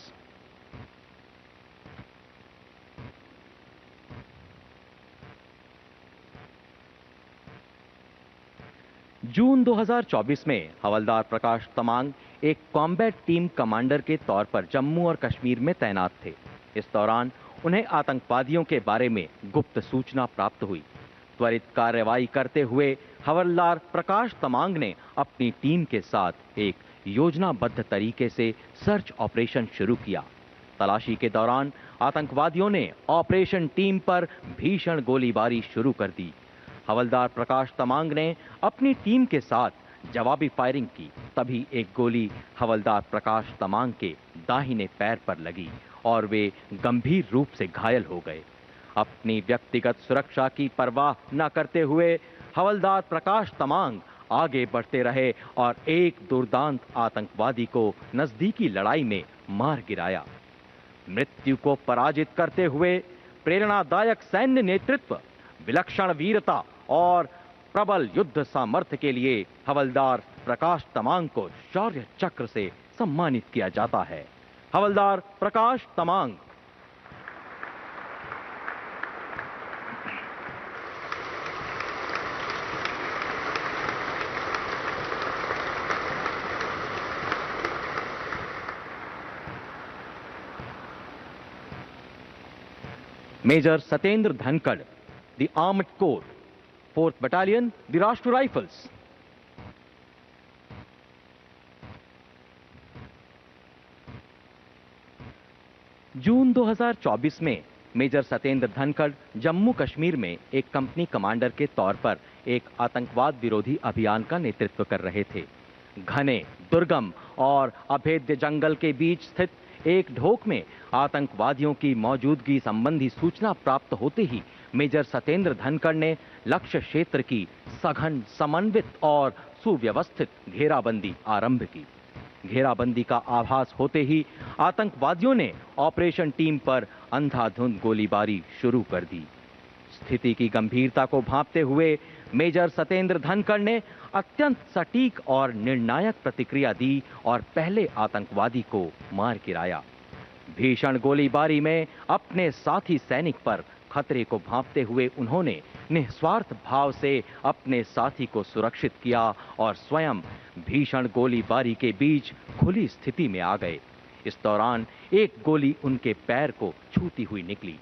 जून 2024 में हवलदार प्रकाश तमांग एक कॉम्बैट टीम कमांडर के तौर पर जम्मू और कश्मीर में तैनात थे। इस दौरान उन्हें आतंकवादियों के बारे में गुप्त सूचना प्राप्त हुई। त्वरित कार्रवाई करते हुए हवलदार प्रकाश तमांग ने अपनी टीम के साथ एक योजनाबद्ध तरीके से सर्च ऑपरेशन शुरू किया। तलाशी के दौरान आतंकवादियों ने ऑपरेशन टीम पर भीषण गोलीबारी शुरू कर दी। हवलदार प्रकाश तमांग ने अपनी टीम के साथ जवाबी फायरिंग की। तभी एक गोली हवलदार प्रकाश तमांग के दाहिने पैर पर लगी और वे गंभीर रूप से घायल हो गए। अपनी व्यक्तिगत सुरक्षा की परवाह न करते हुए हवलदार प्रकाश तमांग आगे बढ़ते रहे और एक दुर्दांत आतंकवादी को नजदीकी लड़ाई में मार गिराया। मृत्यु को पराजित करते हुए प्रेरणादायक सैन्य नेतृत्व, विलक्षण वीरता और प्रबल युद्ध सामर्थ्य के लिए हवलदार प्रकाश तमांग को शौर्य चक्र से सम्मानित किया जाता है। हवलदार Prakash Tamang. Major Satendra Dhankhar, the armed corps, 4th battalion, the Rashtriya rifles. जून 2024 में मेजर सतेंद्र धनखड़ जम्मू कश्मीर में एक कंपनी कमांडर के तौर पर एक आतंकवाद विरोधी अभियान का नेतृत्व कर रहे थे। घने, दुर्गम और अभेद्य जंगल के बीच स्थित एक ढोक में आतंकवादियों की मौजूदगी संबंधी सूचना प्राप्त होते ही मेजर सतेंद्र धनखड़ ने लक्ष्य क्षेत्र की सघन, समन्वित और सुव्यवस्थित घेराबंदी आरंभ की। घेराबंदी का आभास होते ही आतंकवादियों ने ऑपरेशन टीम पर अंधाधुंध गोलीबारी शुरू कर दी। स्थिति की गंभीरता को भांपते हुए मेजर सतेंद्र धनखड़ ने अत्यंत सटीक और निर्णायक प्रतिक्रिया दी और पहले आतंकवादी को मार गिराया। भीषण गोलीबारी में अपने साथी सैनिक पर खतरे को भांपते हुए उन्होंने निस्वार्थ भाव से अपने साथी को सुरक्षित किया और स्वयं भीषण गोलीबारी के बीच खुली स्थिति में आ गए। इस दौरान एक गोली उनके पैर को छूती हुई निकली।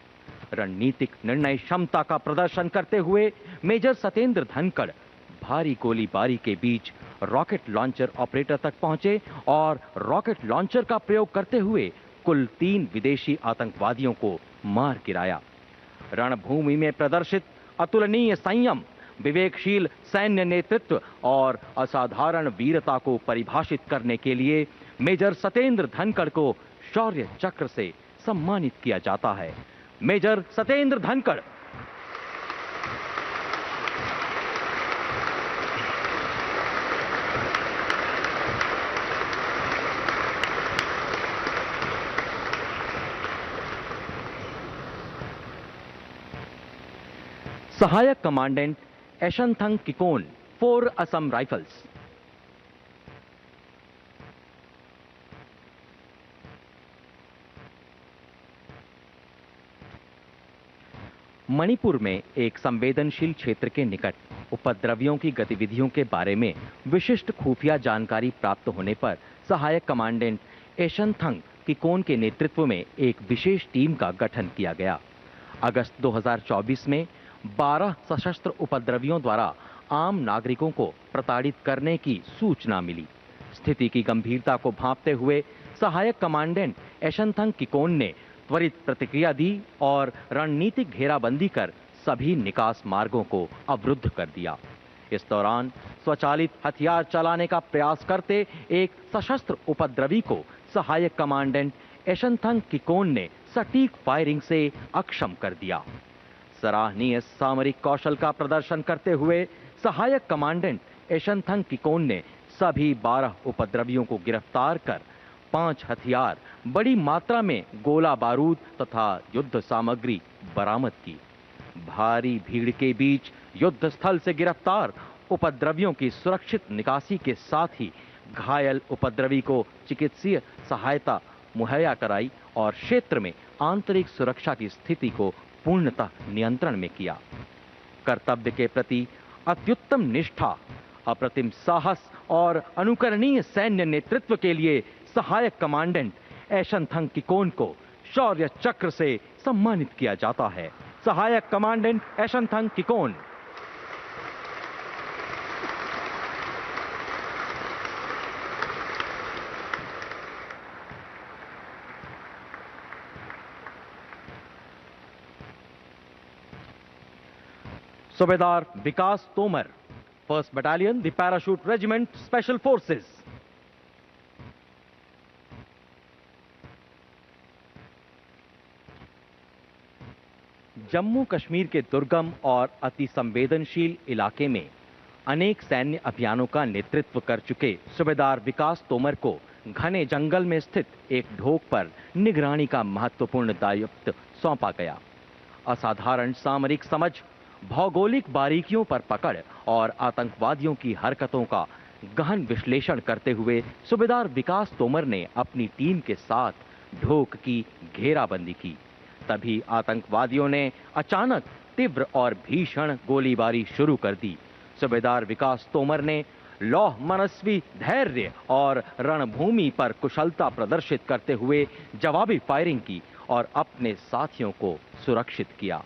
रणनीतिक निर्णय क्षमता का प्रदर्शन करते हुए मेजर सतेंद्र धनखड़ भारी गोलीबारी के बीच रॉकेट लॉन्चर ऑपरेटर तक पहुंचे और रॉकेट लॉन्चर का प्रयोग करते हुए कुल 3 विदेशी आतंकवादियों को मार गिराया। रणभूमि में प्रदर्शित अतुलनीय संयम, विवेकशील सैन्य नेतृत्व और असाधारण वीरता को परिभाषित करने के लिए मेजर सतेंद्र धनखड़ को शौर्य चक्र से सम्मानित किया जाता है। मेजर सतेंद्र धनखड़। सहायक कमांडेंट एशनथंग किकोन, 4 असम राइफल्स। मणिपुर में एक संवेदनशील क्षेत्र के निकट उपद्रवियों की गतिविधियों के बारे में विशिष्ट खुफिया जानकारी प्राप्त होने पर सहायक कमांडेंट एशनथंग किकोन के नेतृत्व में एक विशेष टीम का गठन किया गया। अगस्त 2024 में 12 सशस्त्र उपद्रवियों द्वारा आम नागरिकों को प्रताड़ित करने की सूचना मिली। स्थिति की गंभीरता को भांपते हुए सहायक कमांडेंट एशनथंग किकोन ने त्वरित प्रतिक्रिया दी और रणनीतिक घेराबंदी कर सभी निकास मार्गों को अवरुद्ध कर दिया। इस दौरान स्वचालित हथियार चलाने का प्रयास करते एक सशस्त्र उपद्रवी को सहायक कमांडेंट एशनथंग किकोन ने सटीक फायरिंग से अक्षम कर दिया। सराहनीय सामरिक कौशल का प्रदर्शन करते हुए सहायक कमांडेंट एशनथंग किकोन ने सभी 12 उपद्रवियों को गिरफ्तार कर 5 हथियार, बड़ी मात्रा में गोला बारूद तथा युद्ध सामग्री बरामद की। भारी भीड़ के बीच युद्ध स्थल से गिरफ्तार उपद्रवियों की सुरक्षित निकासी के साथ ही घायल उपद्रवी को चिकित्सीय सहायता मुहैया कराई और क्षेत्र में आंतरिक सुरक्षा की स्थिति को पूर्णतः नियंत्रण में किया। कर्तव्य के प्रति अत्युत्तम निष्ठा, अप्रतिम साहस और अनुकरणीय सैन्य नेतृत्व के लिए सहायक कमांडेंट एशनथंग किकोन को शौर्य चक्र से सम्मानित किया जाता है। सहायक कमांडेंट एशनथंग किकोन। सूबेदार Vikas Tomar, 1st battalion, the parachute regiment, special forces. Jammu Kashmir के दुर्गम और अति संवेदनशील इलाके में अनेक सैन्य अभियानों का नेतृत्व कर चुके सूबेदार विकास तोमर को घने जंगल में स्थित एक ढोक पर निगरानी का महत्वपूर्ण दायित्व सौंपा गया। असाधारण सामरिक समझ, भौगोलिक बारीकियों पर पकड़ और आतंकवादियों की हरकतों का गहन विश्लेषण करते हुए सूबेदार विकास तोमर ने अपनी टीम के साथ ढोक की घेराबंदी की। तभी आतंकवादियों ने अचानक तीव्र और भीषण गोलीबारी शुरू कर दी। सूबेदार विकास तोमर ने लौह मनस्वी धैर्य और रणभूमि पर कुशलता प्रदर्शित करते हुए जवाबी फायरिंग की और अपने साथियों को सुरक्षित किया।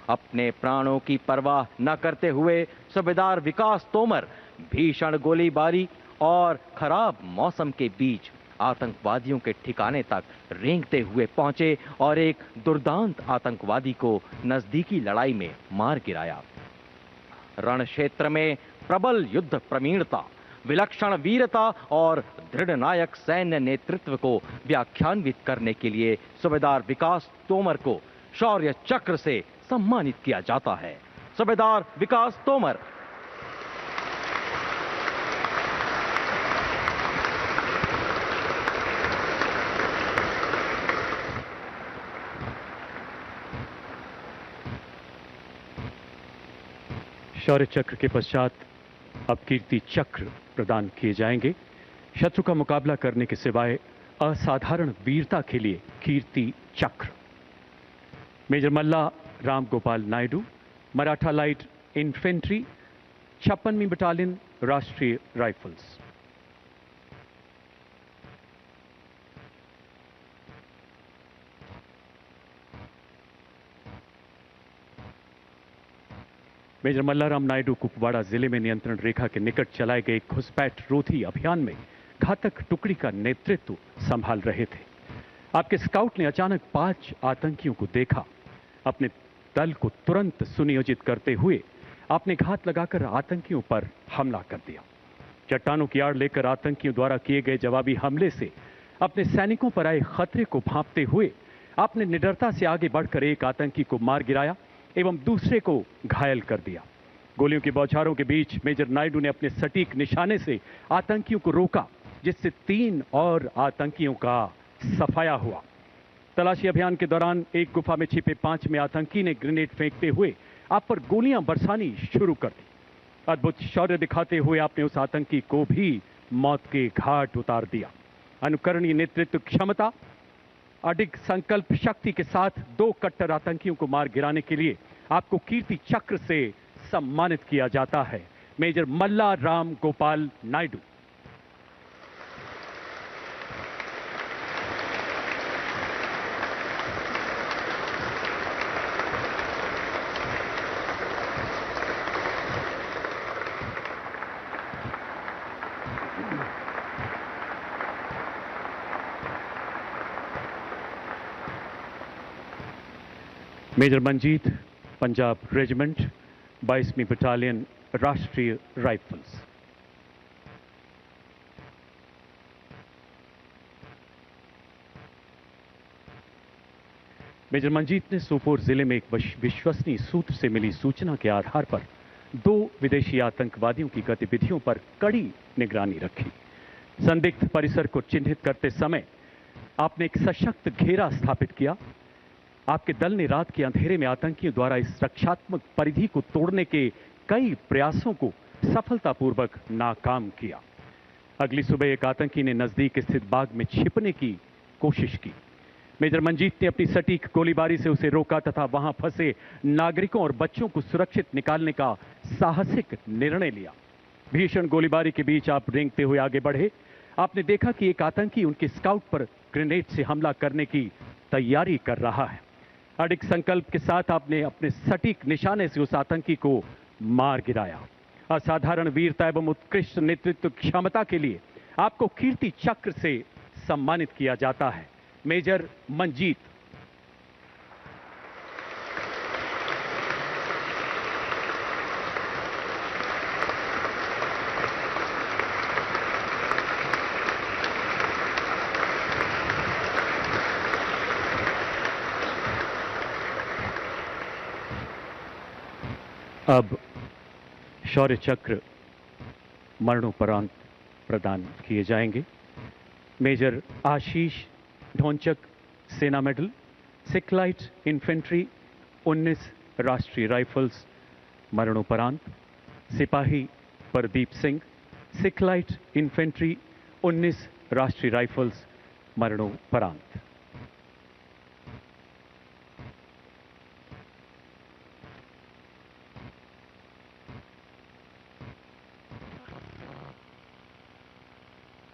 अपने प्राणों की परवाह न करते हुए सूबेदार विकास तोमर भीषण गोलीबारी और खराब मौसम के बीच आतंकवादियों के ठिकाने तक रेंगते हुए पहुंचे और एक दुर्दांत आतंकवादी को नजदीकी लड़ाई में मार गिराया। रण क्षेत्र में प्रबल युद्ध प्रवीणता, विलक्षण वीरता और दृढ़ नायक सैन्य नेतृत्व को व्याख्यान्वित करने के लिए सूबेदार विकास तोमर को शौर्य चक्र से सम्मानित किया जाता है। सूबेदार विकास तोमर। शौर्य चक्र के पश्चात अब कीर्ति चक्र प्रदान किए जाएंगे। शत्रु का मुकाबला करने के सिवाय असाधारण वीरता के लिए Kirti Chakra. Major Malla Ram Gopal Naidu, Maratha light infantry, 56वीं battalion, Rashtriya rifles. Major Mallaram Naidu Kupwara जिले में नियंत्रण रेखा के निकट चलाए गए घुसपैठ रोधी अभियान में घातक टुकड़ी का नेतृत्व संभाल रहे थे। आपके स्काउट ने अचानक 5 आतंकियों को देखा। अपने दल को तुरंत सुनियोजित करते हुए आपने घात लगाकर आतंकियों पर हमला कर दिया। चट्टानों की आड़ लेकर आतंकियों द्वारा किए गए जवाबी हमले से अपने सैनिकों पर आए खतरे को भांपते हुए आपने निडरता से आगे बढ़कर एक आतंकी को मार गिराया एवं दूसरे को घायल कर दिया। गोलियों की बौछारों के बीच मेजर नायडू ने अपने सटीक निशाने से आतंकियों को रोका, जिससे 3 और आतंकियों का सफाया हुआ। तलाशी अभियान के दौरान एक गुफा में छिपे 5वें आतंकी ने ग्रेनेड फेंकते हुए आप पर गोलियां बरसानी शुरू कर दी। अद्भुत शौर्य दिखाते हुए आपने उस आतंकी को भी मौत के घाट उतार दिया। अनुकरणीय नेतृत्व क्षमता, अडिग संकल्प शक्ति के साथ 2 कट्टर आतंकियों को मार गिराने के लिए आपको कीर्ति चक्र से सम्मानित किया जाता है। Major Malla Ram Gopal Naidu. Major Manjeet, Punjab regiment, 22वीं battalion, Rashtriya rifles. Major Manjeet ने सोपोर जिले में एक विश्वसनीय सूत्र से मिली सूचना के आधार पर 2 विदेशी आतंकवादियों की गतिविधियों पर कड़ी निगरानी रखी। संदिग्ध परिसर को चिन्हित करते समय आपने एक सशक्त घेरा स्थापित किया। आपके दल ने रात के अंधेरे में आतंकियों द्वारा इस रक्षात्मक परिधि को तोड़ने के कई प्रयासों को सफलतापूर्वक नाकाम किया। अगली सुबह एक आतंकी ने नजदीक स्थित बाग में छिपने की कोशिश की। मेजर मंजीत ने अपनी सटीक गोलीबारी से उसे रोका तथा वहां फंसे नागरिकों और बच्चों को सुरक्षित निकालने का साहसिक निर्णय लिया। भीषण गोलीबारी के बीच आप रेंगते हुए आगे बढ़े। आपने देखा कि एक आतंकी उनके स्काउट पर ग्रेनेड से हमला करने की तैयारी कर रहा है। अडिग संकल्प के साथ आपने अपने सटीक निशाने से उस आतंकी को मार गिराया। असाधारण वीरता एवं उत्कृष्ट नेतृत्व क्षमता के लिए आपको कीर्ति चक्र से सम्मानित किया जाता है। मेजर मंजीत। अब शौर्य चक्र मरणोपरांत प्रदान किए जाएंगे। मेजर आशीष ढोंचक, सेना मेडल, सिख लाइट इन्फेंट्री, 19 राष्ट्रीय राइफल्स, मरणोपरांत। सिपाही प्रदीप सिंह, सिख लाइट इन्फेंट्री, 19 राष्ट्रीय राइफल्स, मरणोपरांत।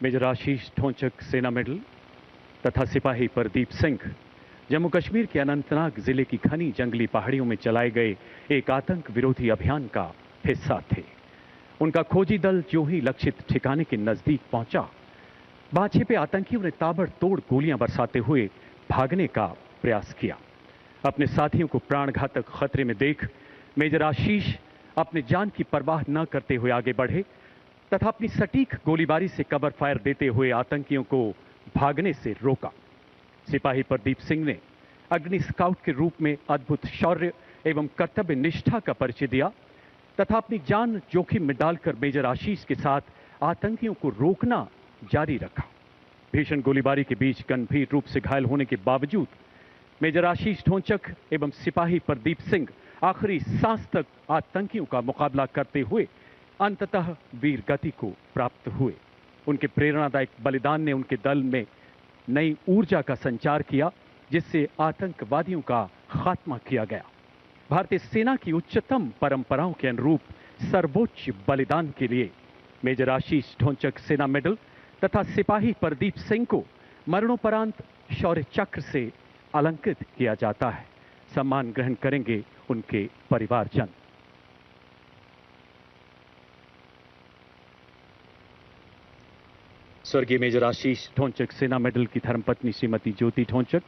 मेजर आशीष ढोंचक, सेना मेडल, तथा सिपाही प्रदीप सिंह जम्मू कश्मीर के अनंतनाग जिले की घनी जंगली पहाड़ियों में चलाए गए एक आतंक विरोधी अभियान का हिस्सा थे। उनका खोजी दल जो ही लक्षित ठिकाने के नजदीक पहुंचा, वहां छिपे आतंकियों ने ताबड़तोड़ गोलियां बरसाते हुए भागने का प्रयास किया। अपने साथियों को प्राणघातक खतरे में देख मेजर आशीष अपने जान की परवाह न करते हुए आगे बढ़े तथा अपनी सटीक गोलीबारी से कवर फायर देते हुए आतंकियों को भागने से रोका। सिपाही प्रदीप सिंह ने अग्नि स्काउट के रूप में अद्भुत शौर्य एवं कर्तव्य निष्ठा का परिचय दिया तथा अपनी जान जोखिम में डालकर मेजर आशीष के साथ आतंकियों को रोकना जारी रखा। भीषण गोलीबारी के बीच गंभीर रूप से घायल होने के बावजूद मेजर आशीष ढोंचक एवं सिपाही प्रदीप सिंह आखिरी सांस तक आतंकियों का मुकाबला करते हुए अंततः वीर गति को प्राप्त हुए। उनके प्रेरणादायक बलिदान ने उनके दल में नई ऊर्जा का संचार किया, जिससे आतंकवादियों का खात्मा किया गया। भारतीय सेना की उच्चतम परंपराओं के अनुरूप सर्वोच्च बलिदान के लिए मेजर आशीष ढोंचक सेना मेडल तथा सिपाही प्रदीप सिंह को मरणोपरांत शौर्य चक्र से अलंकृत किया जाता है। सम्मान ग्रहण करेंगे उनके परिवारजन। स्वर्गीय मेजर आशीष ढोंचक सेना मेडल की धर्मपत्नी श्रीमती ज्योति ढोंचक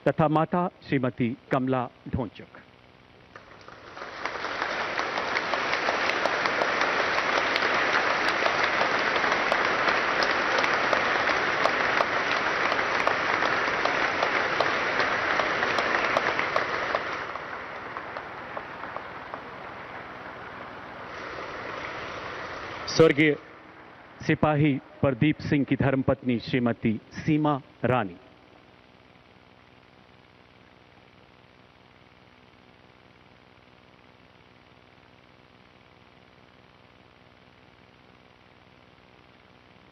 तथा माता श्रीमती कमला ढोंचक। स्वर्गीय सिपाही प्रदीप सिंह की धर्मपत्नी श्रीमती सीमा रानी।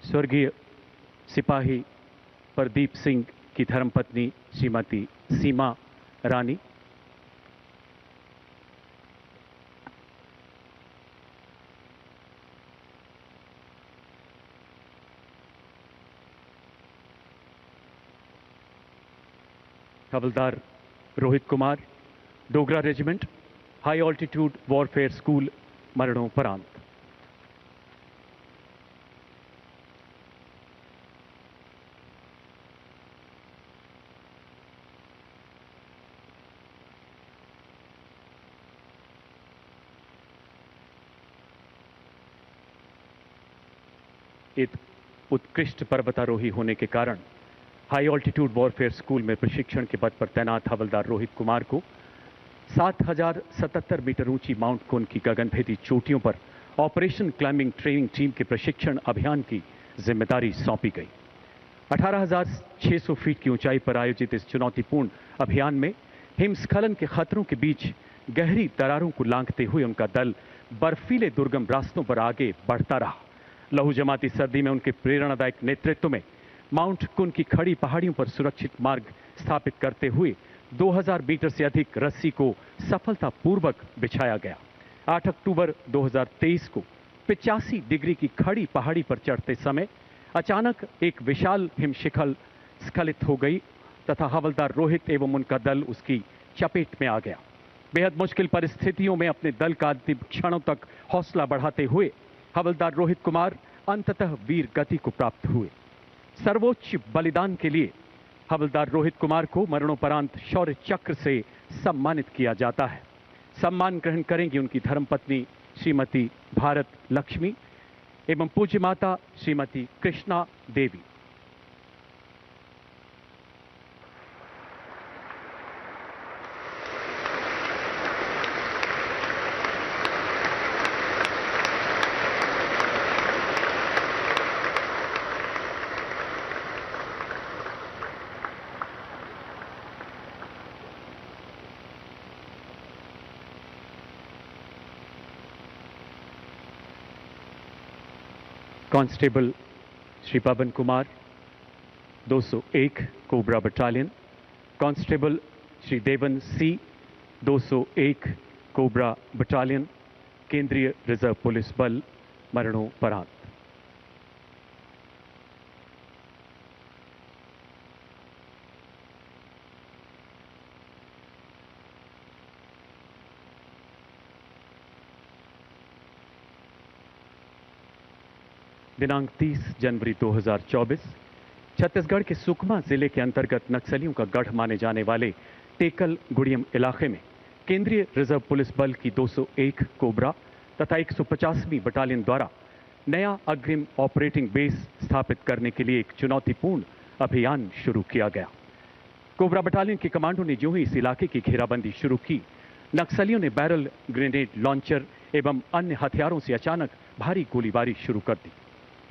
स्वर्गीय सिपाही प्रदीप सिंह की धर्मपत्नी श्रीमती सीमा रानी। हवलदार Rohit Kumar, Dogra regiment, high altitude warfare school, मरणोपरांत। एक उत्कृष्ट पर्वतारोही होने के कारण हाई ऑल्टीट्यूड वॉरफेयर स्कूल में प्रशिक्षण के पद पर तैनात हवलदार रोहित कुमार को 7077 मीटर ऊंची माउंट कून की गगनभेदी चोटियों पर ऑपरेशन क्लाइंबिंग ट्रेनिंग टीम के प्रशिक्षण अभियान की जिम्मेदारी सौंपी गई। 18,600 फीट की ऊंचाई पर आयोजित इस चुनौतीपूर्ण अभियान में हिमस्खलन के खतरों के बीच गहरी दरारों को लांघते हुए उनका दल बर्फीले दुर्गम रास्तों पर आगे बढ़ता रहा। लहू जमाती सर्दी में उनके प्रेरणादायक नेतृत्व में माउंट कून की खड़ी पहाड़ियों पर सुरक्षित मार्ग स्थापित करते हुए 2000 मीटर से अधिक रस्सी को सफलतापूर्वक बिछाया गया। 8 अक्टूबर 2023 को 85 डिग्री की खड़ी पहाड़ी पर चढ़ते समय अचानक एक विशाल हिमशिखर स्खलित हो गई तथा हवलदार रोहित एवं उनका दल उसकी चपेट में आ गया। बेहद मुश्किल परिस्थितियों में अपने दल का अंतिम क्षणों तक हौसला बढ़ाते हुए हवलदार रोहित कुमार अंततः वीर गति को प्राप्त हुए। सर्वोच्च बलिदान के लिए हवलदार रोहित कुमार को मरणोपरांत शौर्य चक्र से सम्मानित किया जाता है। सम्मान ग्रहण करेंगी उनकी धर्मपत्नी श्रीमती भारत लक्ष्मी एवं पूज्य माता Shrimati Krishna Devi. Constable Shri Pavan Kumar 201 cobra battalion, constable Shri Devan C 201 cobra battalion, केंद्रीय रिजर्व पुलिस बल, मरणोपरांत। दिनांक 30 जनवरी 2024 छत्तीसगढ़ के सुकमा जिले के अंतर्गत नक्सलियों का गढ़ माने जाने वाले टेकल गुड़ियम इलाके में केंद्रीय रिजर्व पुलिस बल की 201 कोबरा तथा 150वीं बटालियन द्वारा नया अग्रिम ऑपरेटिंग बेस स्थापित करने के लिए एक चुनौतीपूर्ण अभियान शुरू किया गया। कोबरा बटालियन के कमांडो ने जो ही इस इलाके की घेराबंदी शुरू की, नक्सलियों ने बैरल ग्रेनेड लॉन्चर एवं अन्य हथियारों से अचानक भारी गोलीबारी शुरू कर दी।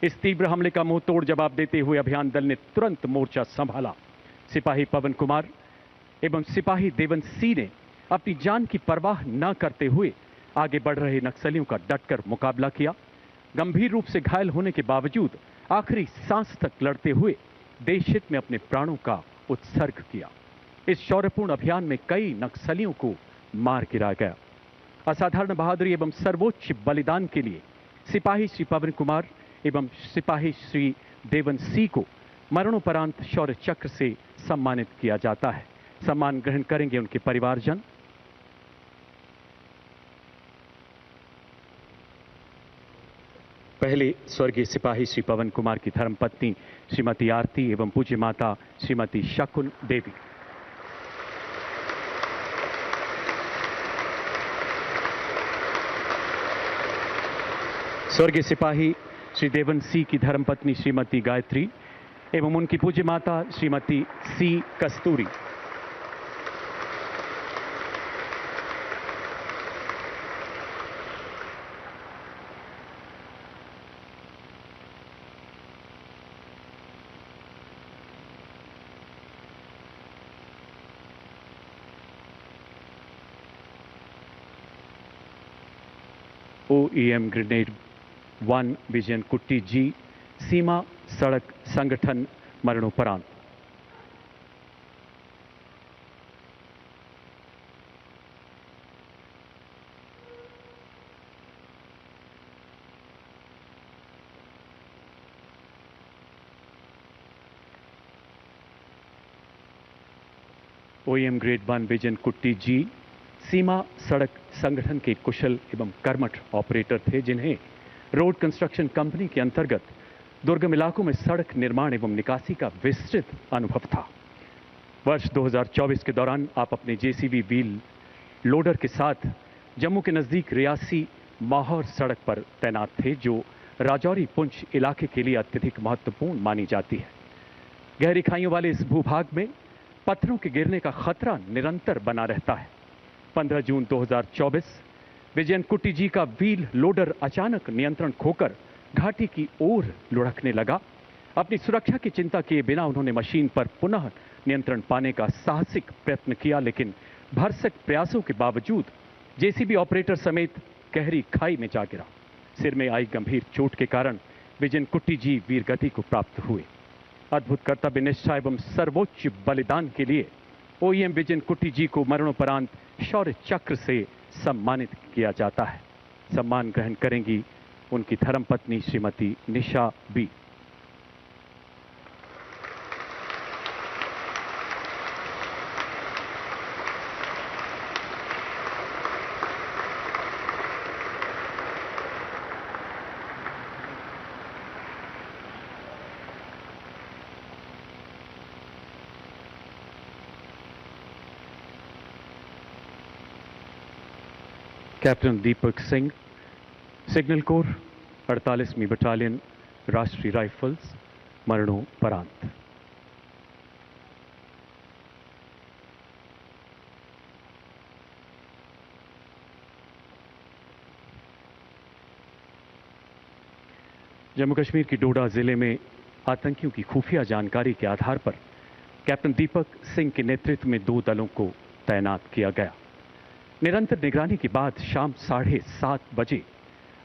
इस तीव्र हमले का मुंह तोड़ जवाब देते हुए अभियान दल ने तुरंत मोर्चा संभाला। सिपाही पवन कुमार एवं सिपाही देवन सी ने अपनी जान की परवाह न करते हुए आगे बढ़ रहे नक्सलियों का डटकर मुकाबला किया। गंभीर रूप से घायल होने के बावजूद आखिरी सांस तक लड़ते हुए देश हित में अपने प्राणों का उत्सर्ग किया। इस शौर्यपूर्ण अभियान में कई नक्सलियों को मार गिराया गया। असाधारण बहादुरी एवं सर्वोच्च बलिदान के लिए सिपाही श्री पवन कुमार एवं सिपाही श्री देवन सिंह को मरणोपरांत शौर्य चक्र से सम्मानित किया जाता है। सम्मान ग्रहण करेंगे उनके परिवारजन। पहले स्वर्गीय सिपाही श्री पवन कुमार की धर्मपत्नी श्रीमती आरती एवं पूज्य माता श्रीमती शकुन देवी। स्वर्गीय सिपाही श्री देवन सिंह की धर्मपत्नी श्रीमती गायत्री एवं उनकी पूज्य माता श्रीमती सी कस्तूरी। OEM ग्रेनेड 1 विजयन कुट्टी जी सीमा सड़क संगठन मरणोपरांत। OEM ग्रेड 1 विजयन कुट्टी जी सीमा सड़क संगठन के कुशल एवं कर्मठ ऑपरेटर थे, जिन्हें रोड कंस्ट्रक्शन कंपनी के अंतर्गत दुर्गम इलाकों में सड़क निर्माण एवं निकासी का विस्तृत अनुभव था। वर्ष 2024 के दौरान आप अपने जेसीबी व्हील लोडर के साथ जम्मू के नजदीक रियासी माहौर सड़क पर तैनात थे, जो राजौरी पुंछ इलाके के लिए अत्यधिक महत्वपूर्ण मानी जाती है। गहरी खाइयों वाले इस भूभाग में पत्थरों के गिरने का खतरा निरंतर बना रहता है। 15 जून 2024 विजयन कुट्टी जी का व्हील लोडर अचानक नियंत्रण खोकर घाटी की ओर लुढ़कने लगा। अपनी सुरक्षा की चिंता किए बिना उन्होंने मशीन पर पुनः नियंत्रण पाने का साहसिक प्रयत्न किया, लेकिन भरसक प्रयासों के बावजूद जेसीबी ऑपरेटर समेत गहरी खाई में जा गिरा। सिर में आई गंभीर चोट के कारण विजयन कुट्टी जी वीरगति को प्राप्त हुए। अद्भुत कर्तव्य निष्ठा एवं सर्वोच्च बलिदान के लिए OEM विजयन कुट्टी जी को मरणोपरांत शौर्य चक्र से सम्मानित किया जाता है। सम्मान ग्रहण करेंगी उनकी धर्मपत्नी श्रीमती निशा B. Captain Deepak Singh, signal corps 48वीं battalion Rashtriya rifles, मरणोपरांत। जम्मू कश्मीर की डोडा जिले में आतंकियों की खुफिया जानकारी के आधार पर कैप्टन दीपक सिंह के नेतृत्व में 2 दलों को तैनात किया गया। निरंतर निगरानी के बाद शाम 7:30 बजे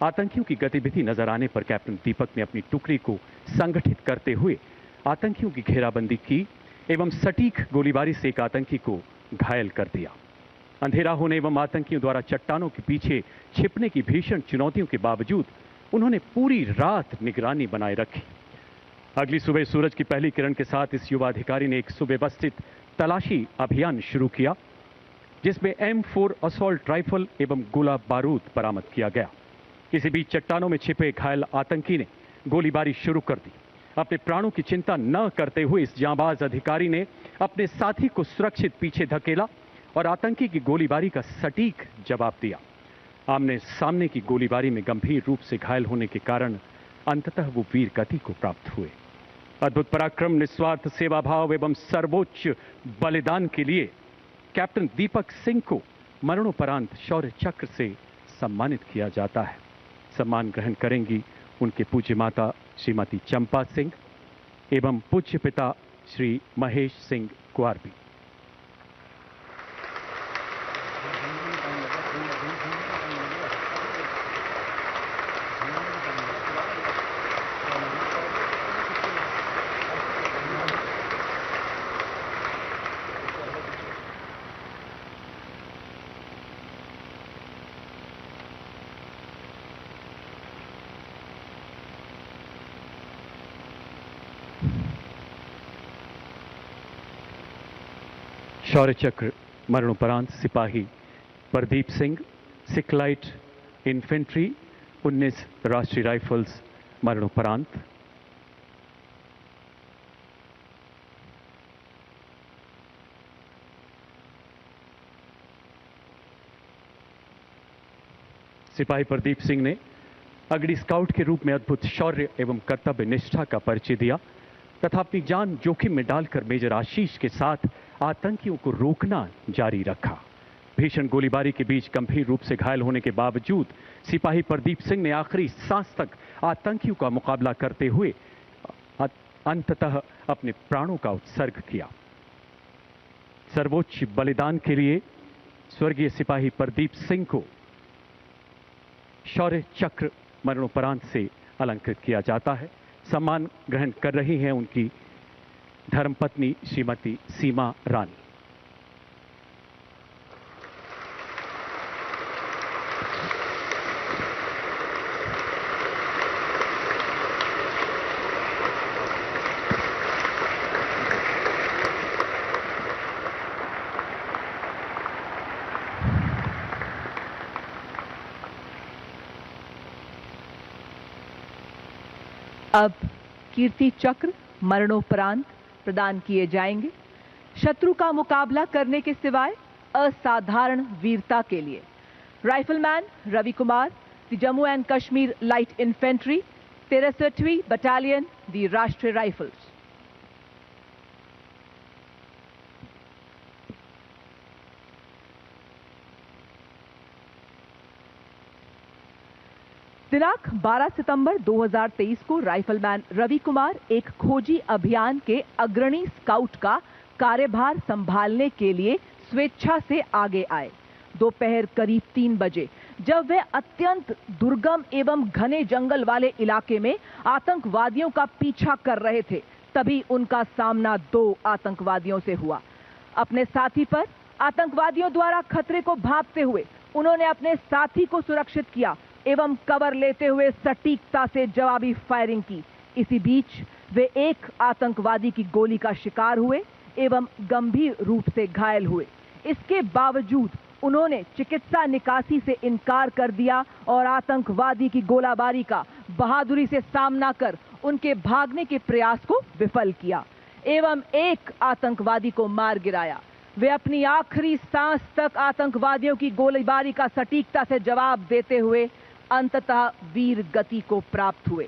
आतंकियों की गतिविधि नजर आने पर कैप्टन दीपक ने अपनी टुकड़ी को संगठित करते हुए आतंकियों की घेराबंदी की एवं सटीक गोलीबारी से एक आतंकी को घायल कर दिया। अंधेरा होने एवं आतंकियों द्वारा चट्टानों के पीछे छिपने की भीषण चुनौतियों के बावजूद उन्होंने पूरी रात निगरानी बनाए रखी। अगली सुबह सूरज की पहली किरण के साथ इस युवा अधिकारी ने एक सुव्यवस्थित तलाशी अभियान शुरू किया, जिसमें M4 असॉल्ट राइफल एवं गोला बारूद बरामद किया गया। इसी बीच चट्टानों में छिपे घायल आतंकी ने गोलीबारी शुरू कर दी। अपने प्राणों की चिंता न करते हुए इस जांबाज अधिकारी ने अपने साथी को सुरक्षित पीछे धकेला और आतंकी की गोलीबारी का सटीक जवाब दिया। आमने सामने की गोलीबारी में गंभीर रूप से घायल होने के कारण अंततः वो वीर गति को प्राप्त हुए। अद्भुत पराक्रम, निस्वार्थ सेवा भाव एवं सर्वोच्च बलिदान के लिए कैप्टन दीपक सिंह को मरणोपरांत शौर्य चक्र से सम्मानित किया जाता है। सम्मान ग्रहण करेंगी उनके पूज्य माता श्रीमती चंपा सिंह एवं पूज्य पिता श्री महेश सिंह कुआरबी। शौर्य चक्र मरणोपरांत सिपाही प्रदीप सिंह, सिखलाइट इन्फेंट्री 19 राष्ट्रीय राइफल्स मरणोपरांत। सिपाही प्रदीप सिंह ने अगड़ी स्काउट के रूप में अद्भुत शौर्य एवं कर्तव्य निष्ठा का परिचय दिया तथा अपनी जान जोखिम में डालकर मेजर आशीष के साथ आतंकियों को रोकना जारी रखा। भीषण गोलीबारी के बीच गंभीर रूप से घायल होने के बावजूद सिपाही प्रदीप सिंह ने आखिरी सांस तक आतंकियों का मुकाबला करते हुए अंततः अपने प्राणों का उत्सर्ग किया। सर्वोच्च बलिदान के लिए स्वर्गीय सिपाही प्रदीप सिंह को शौर्य चक्र मरणोपरांत से अलंकृत किया जाता है। सम्मान ग्रहण कर रही हैं उनकी धर्मपत्नी श्रीमती सीमा रानी। अब कीर्ति चक्र मरणोपरांत प्रदान किए जाएंगे शत्रु का मुकाबला करने के सिवाय असाधारण वीरता के लिए। Rifleman Ravi Kumar, the Jammu and Kashmir light infantry, 63वीं बटालियन, द राष्ट्रीय राइफल्स। दिनांक 12 सितंबर 2023 को राइफलमैन रवि कुमार एक खोजी अभियान के अग्रणी स्काउट का कार्यभार संभालने के लिए स्वेच्छा से आगे आए। दोपहर करीब 3 बजे जब वे अत्यंत दुर्गम एवं घने जंगल वाले इलाके में आतंकवादियों का पीछा कर रहे थे, तभी उनका सामना 2 आतंकवादियों से हुआ। अपने साथी पर आतंकवादियों द्वारा खतरे को भांपते हुए उन्होंने अपने साथी को सुरक्षित किया एवं कवर लेते हुए सटीकता से जवाबी फायरिंग की। इसी बीच वे एक आतंकवादी की गोली का शिकार हुए एवं गंभीर रूप से घायल हुए। इसके बावजूद उन्होंने चिकित्सा निकासी से इनकार कर दिया और आतंकवादी की गोलाबारी का बहादुरी से सामना कर उनके भागने के प्रयास को विफल किया एवं एक आतंकवादी को मार गिराया। वे अपनी आखिरी सांस तक आतंकवादियों की गोलीबारी का सटीकता से जवाब देते हुए अंततः वीर गति को प्राप्त हुए।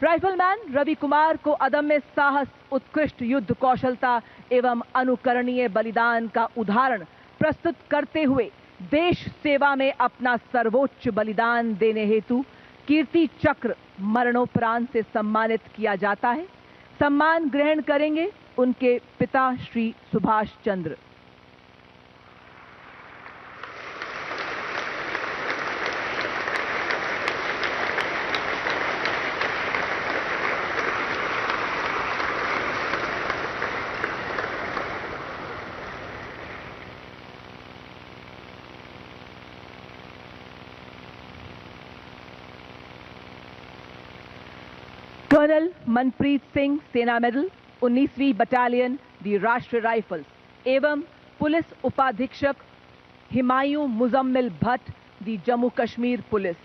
राइफलमैन रवि कुमार को अदम्य साहस, उत्कृष्ट युद्ध कौशलता एवं अनुकरणीय बलिदान का उदाहरण प्रस्तुत करते हुए देश सेवा में अपना सर्वोच्च बलिदान देने हेतु कीर्ति चक्र मरणोपरांत से सम्मानित किया जाता है। सम्मान ग्रहण करेंगे उनके पिता श्री सुभाष चंद्र। कर्नल मनप्रीत सिंह, सेना मेडल, 19वीं बटालियन, दी राष्ट्रीय राइफल्स एवं पुलिस उपाधीक्षक हिमायूं मुजम्मिल भट्ट, दी जम्मू कश्मीर पुलिस।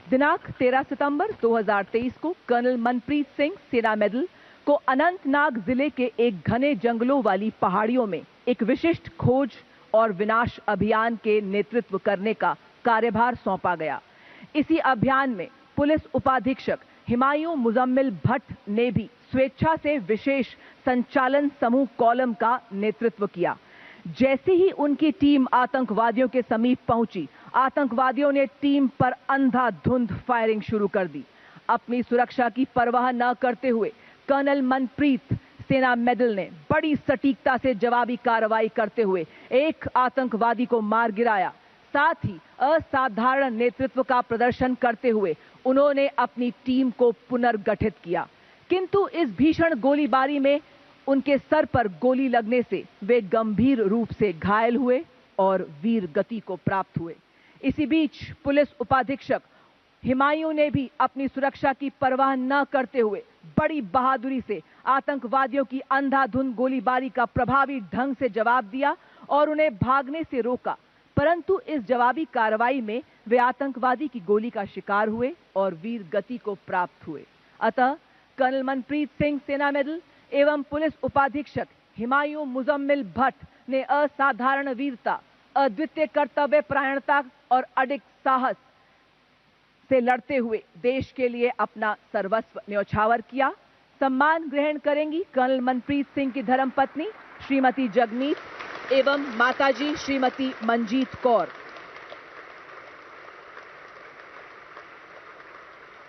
दिनांक 13 सितंबर 2023 को कर्नल मनप्रीत सिंह, सेना मेडल, को अनंतनाग जिले के एक घने जंगलों वाली पहाड़ियों में एक विशिष्ट खोज और विनाश अभियान के नेतृत्व करने का कार्यभार सौंपा गया। इसी अभियान में पुलिस उपाधीक्षक हिमायूं मुजम्मिल भट्ट ने भी स्वेच्छा से विशेष संचालन समूह कॉलम का नेतृत्व किया। जैसे ही उनकी टीम आतंकवादियों के समीप पहुंची, आतंकवादियों ने टीम पर अंधाधुंध फायरिंग शुरू कर दी। अपनी सुरक्षा की परवाह न करते हुए कर्नल मनप्रीत सेना मेडल ने बड़ी सटीकता से जवाबी कार्रवाई करते हुए एक आतंकवादी को मार गिराया। साथ ही असाधारण नेतृत्व का प्रदर्शन करते हुए उन्होंने अपनी टीम को पुनर्गठित किया। किंतु इस भीषण गोलीबारी में उनके सर पर गोली लगने से वे गंभीर रूप से घायल हुए और वीर गति को प्राप्त हुए। इसी बीच पुलिस उपाधीक्षक हिमायू ने भी अपनी सुरक्षा की परवाह न करते हुए बड़ी बहादुरी से आतंकवादियों की अंधाधुंध गोलीबारी का प्रभावी ढंग से जवाब दिया और उन्हें भागने से रोका। परंतु इस जवाबी कार्रवाई में वे आतंकवादी की गोली का शिकार हुए और वीर गति को प्राप्त हुए। अतः कर्नल मनप्रीत सिंह सेना मेडल एवं पुलिस उपाधीक्षक हिमायू मुजम्मिल भट्ट ने असाधारण वीरता, अद्वितीय कर्तव्य परायणता और अडिग साहस से लड़ते हुए देश के लिए अपना सर्वस्व न्यौछावर किया। सम्मान ग्रहण करेंगी कर्नल मनप्रीत सिंह की धर्मपत्नी श्रीमती जगमीत एवं माताजी श्रीमती मंजीत कौर।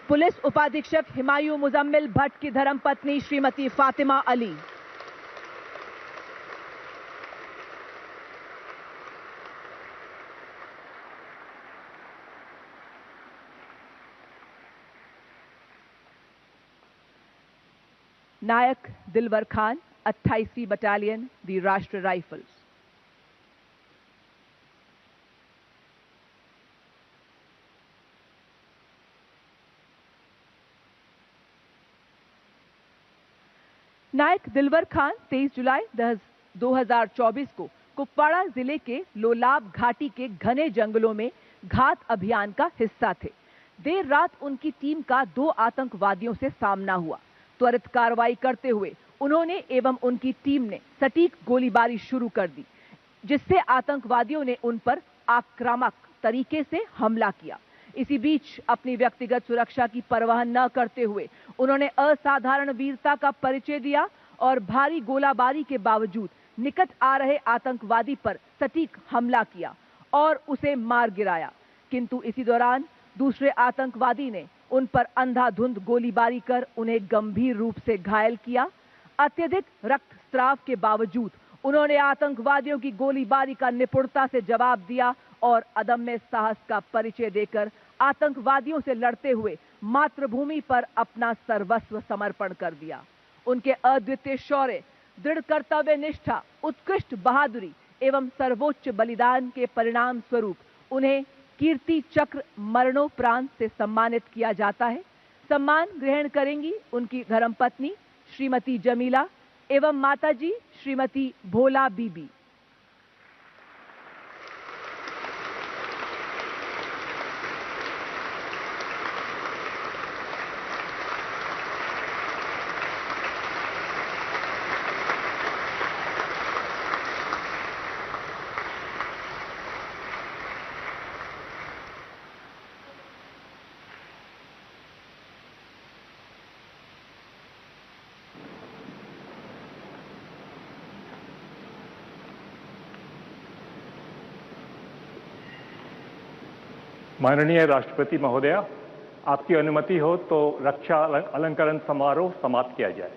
पुलिस उपाधीक्षक हिमायू मुजम्मिल भट्ट की धर्मपत्नी श्रीमती फातिमा अली। नायक दिलवर Khan, 28वीं battalion, the Rashtriya rifles. नायक दिलवर खान 23 जुलाई 2024 को कुपवाड़ा जिले के लोलाब घाटी के घने जंगलों में घात अभियान का हिस्सा थे। देर रात उनकी टीम का 2 आतंकवादियों से सामना हुआ। त्वरित कार्रवाई करते हुए उन्होंने एवं उनकी टीम ने सटीक गोलीबारी शुरू कर दी, जिससे आतंकवादियों ने उन पर आक्रामक तरीके से हमला किया। इसी बीच अपनी व्यक्तिगत सुरक्षा की परवाह न करते हुए उन्होंने असाधारण वीरता का परिचय दिया और भारी गोलाबारी के बावजूद निकट आ रहे आतंकवादी पर सटीक हमला किया और उसे मार गिराया। किंतु इसी दौरान दूसरे आतंकवादी ने उन पर अंधाधुंध गोलीबारी कर उन्हें गंभीर रूप से घायल किया। अत्यधिक रक्तस्राव के बावजूद उन्होंने आतंकवादियों की गोलीबारी का निपुणता से जवाब दिया और अदम्य साहस का परिचय देकर आतंकवादियों से लड़ते हुए मातृभूमि पर अपना सर्वस्व समर्पण कर दिया। उनके अद्वितीय शौर्य, दृढ़ कर्तव्य निष्ठा, उत्कृष्ट बहादुरी एवं सर्वोच्च बलिदान के परिणाम स्वरूप उन्हें कीर्ति चक्र मरणोपरांत से सम्मानित किया जाता है। सम्मान ग्रहण करेंगी उनकी धर्मपत्नी श्रीमती जमीला एवं माताजी श्रीमती भोला बीबी। माननीय राष्ट्रपति महोदया, आपकी अनुमति हो तो रक्षा अलंकरण समारोह समाप्त किया जाए।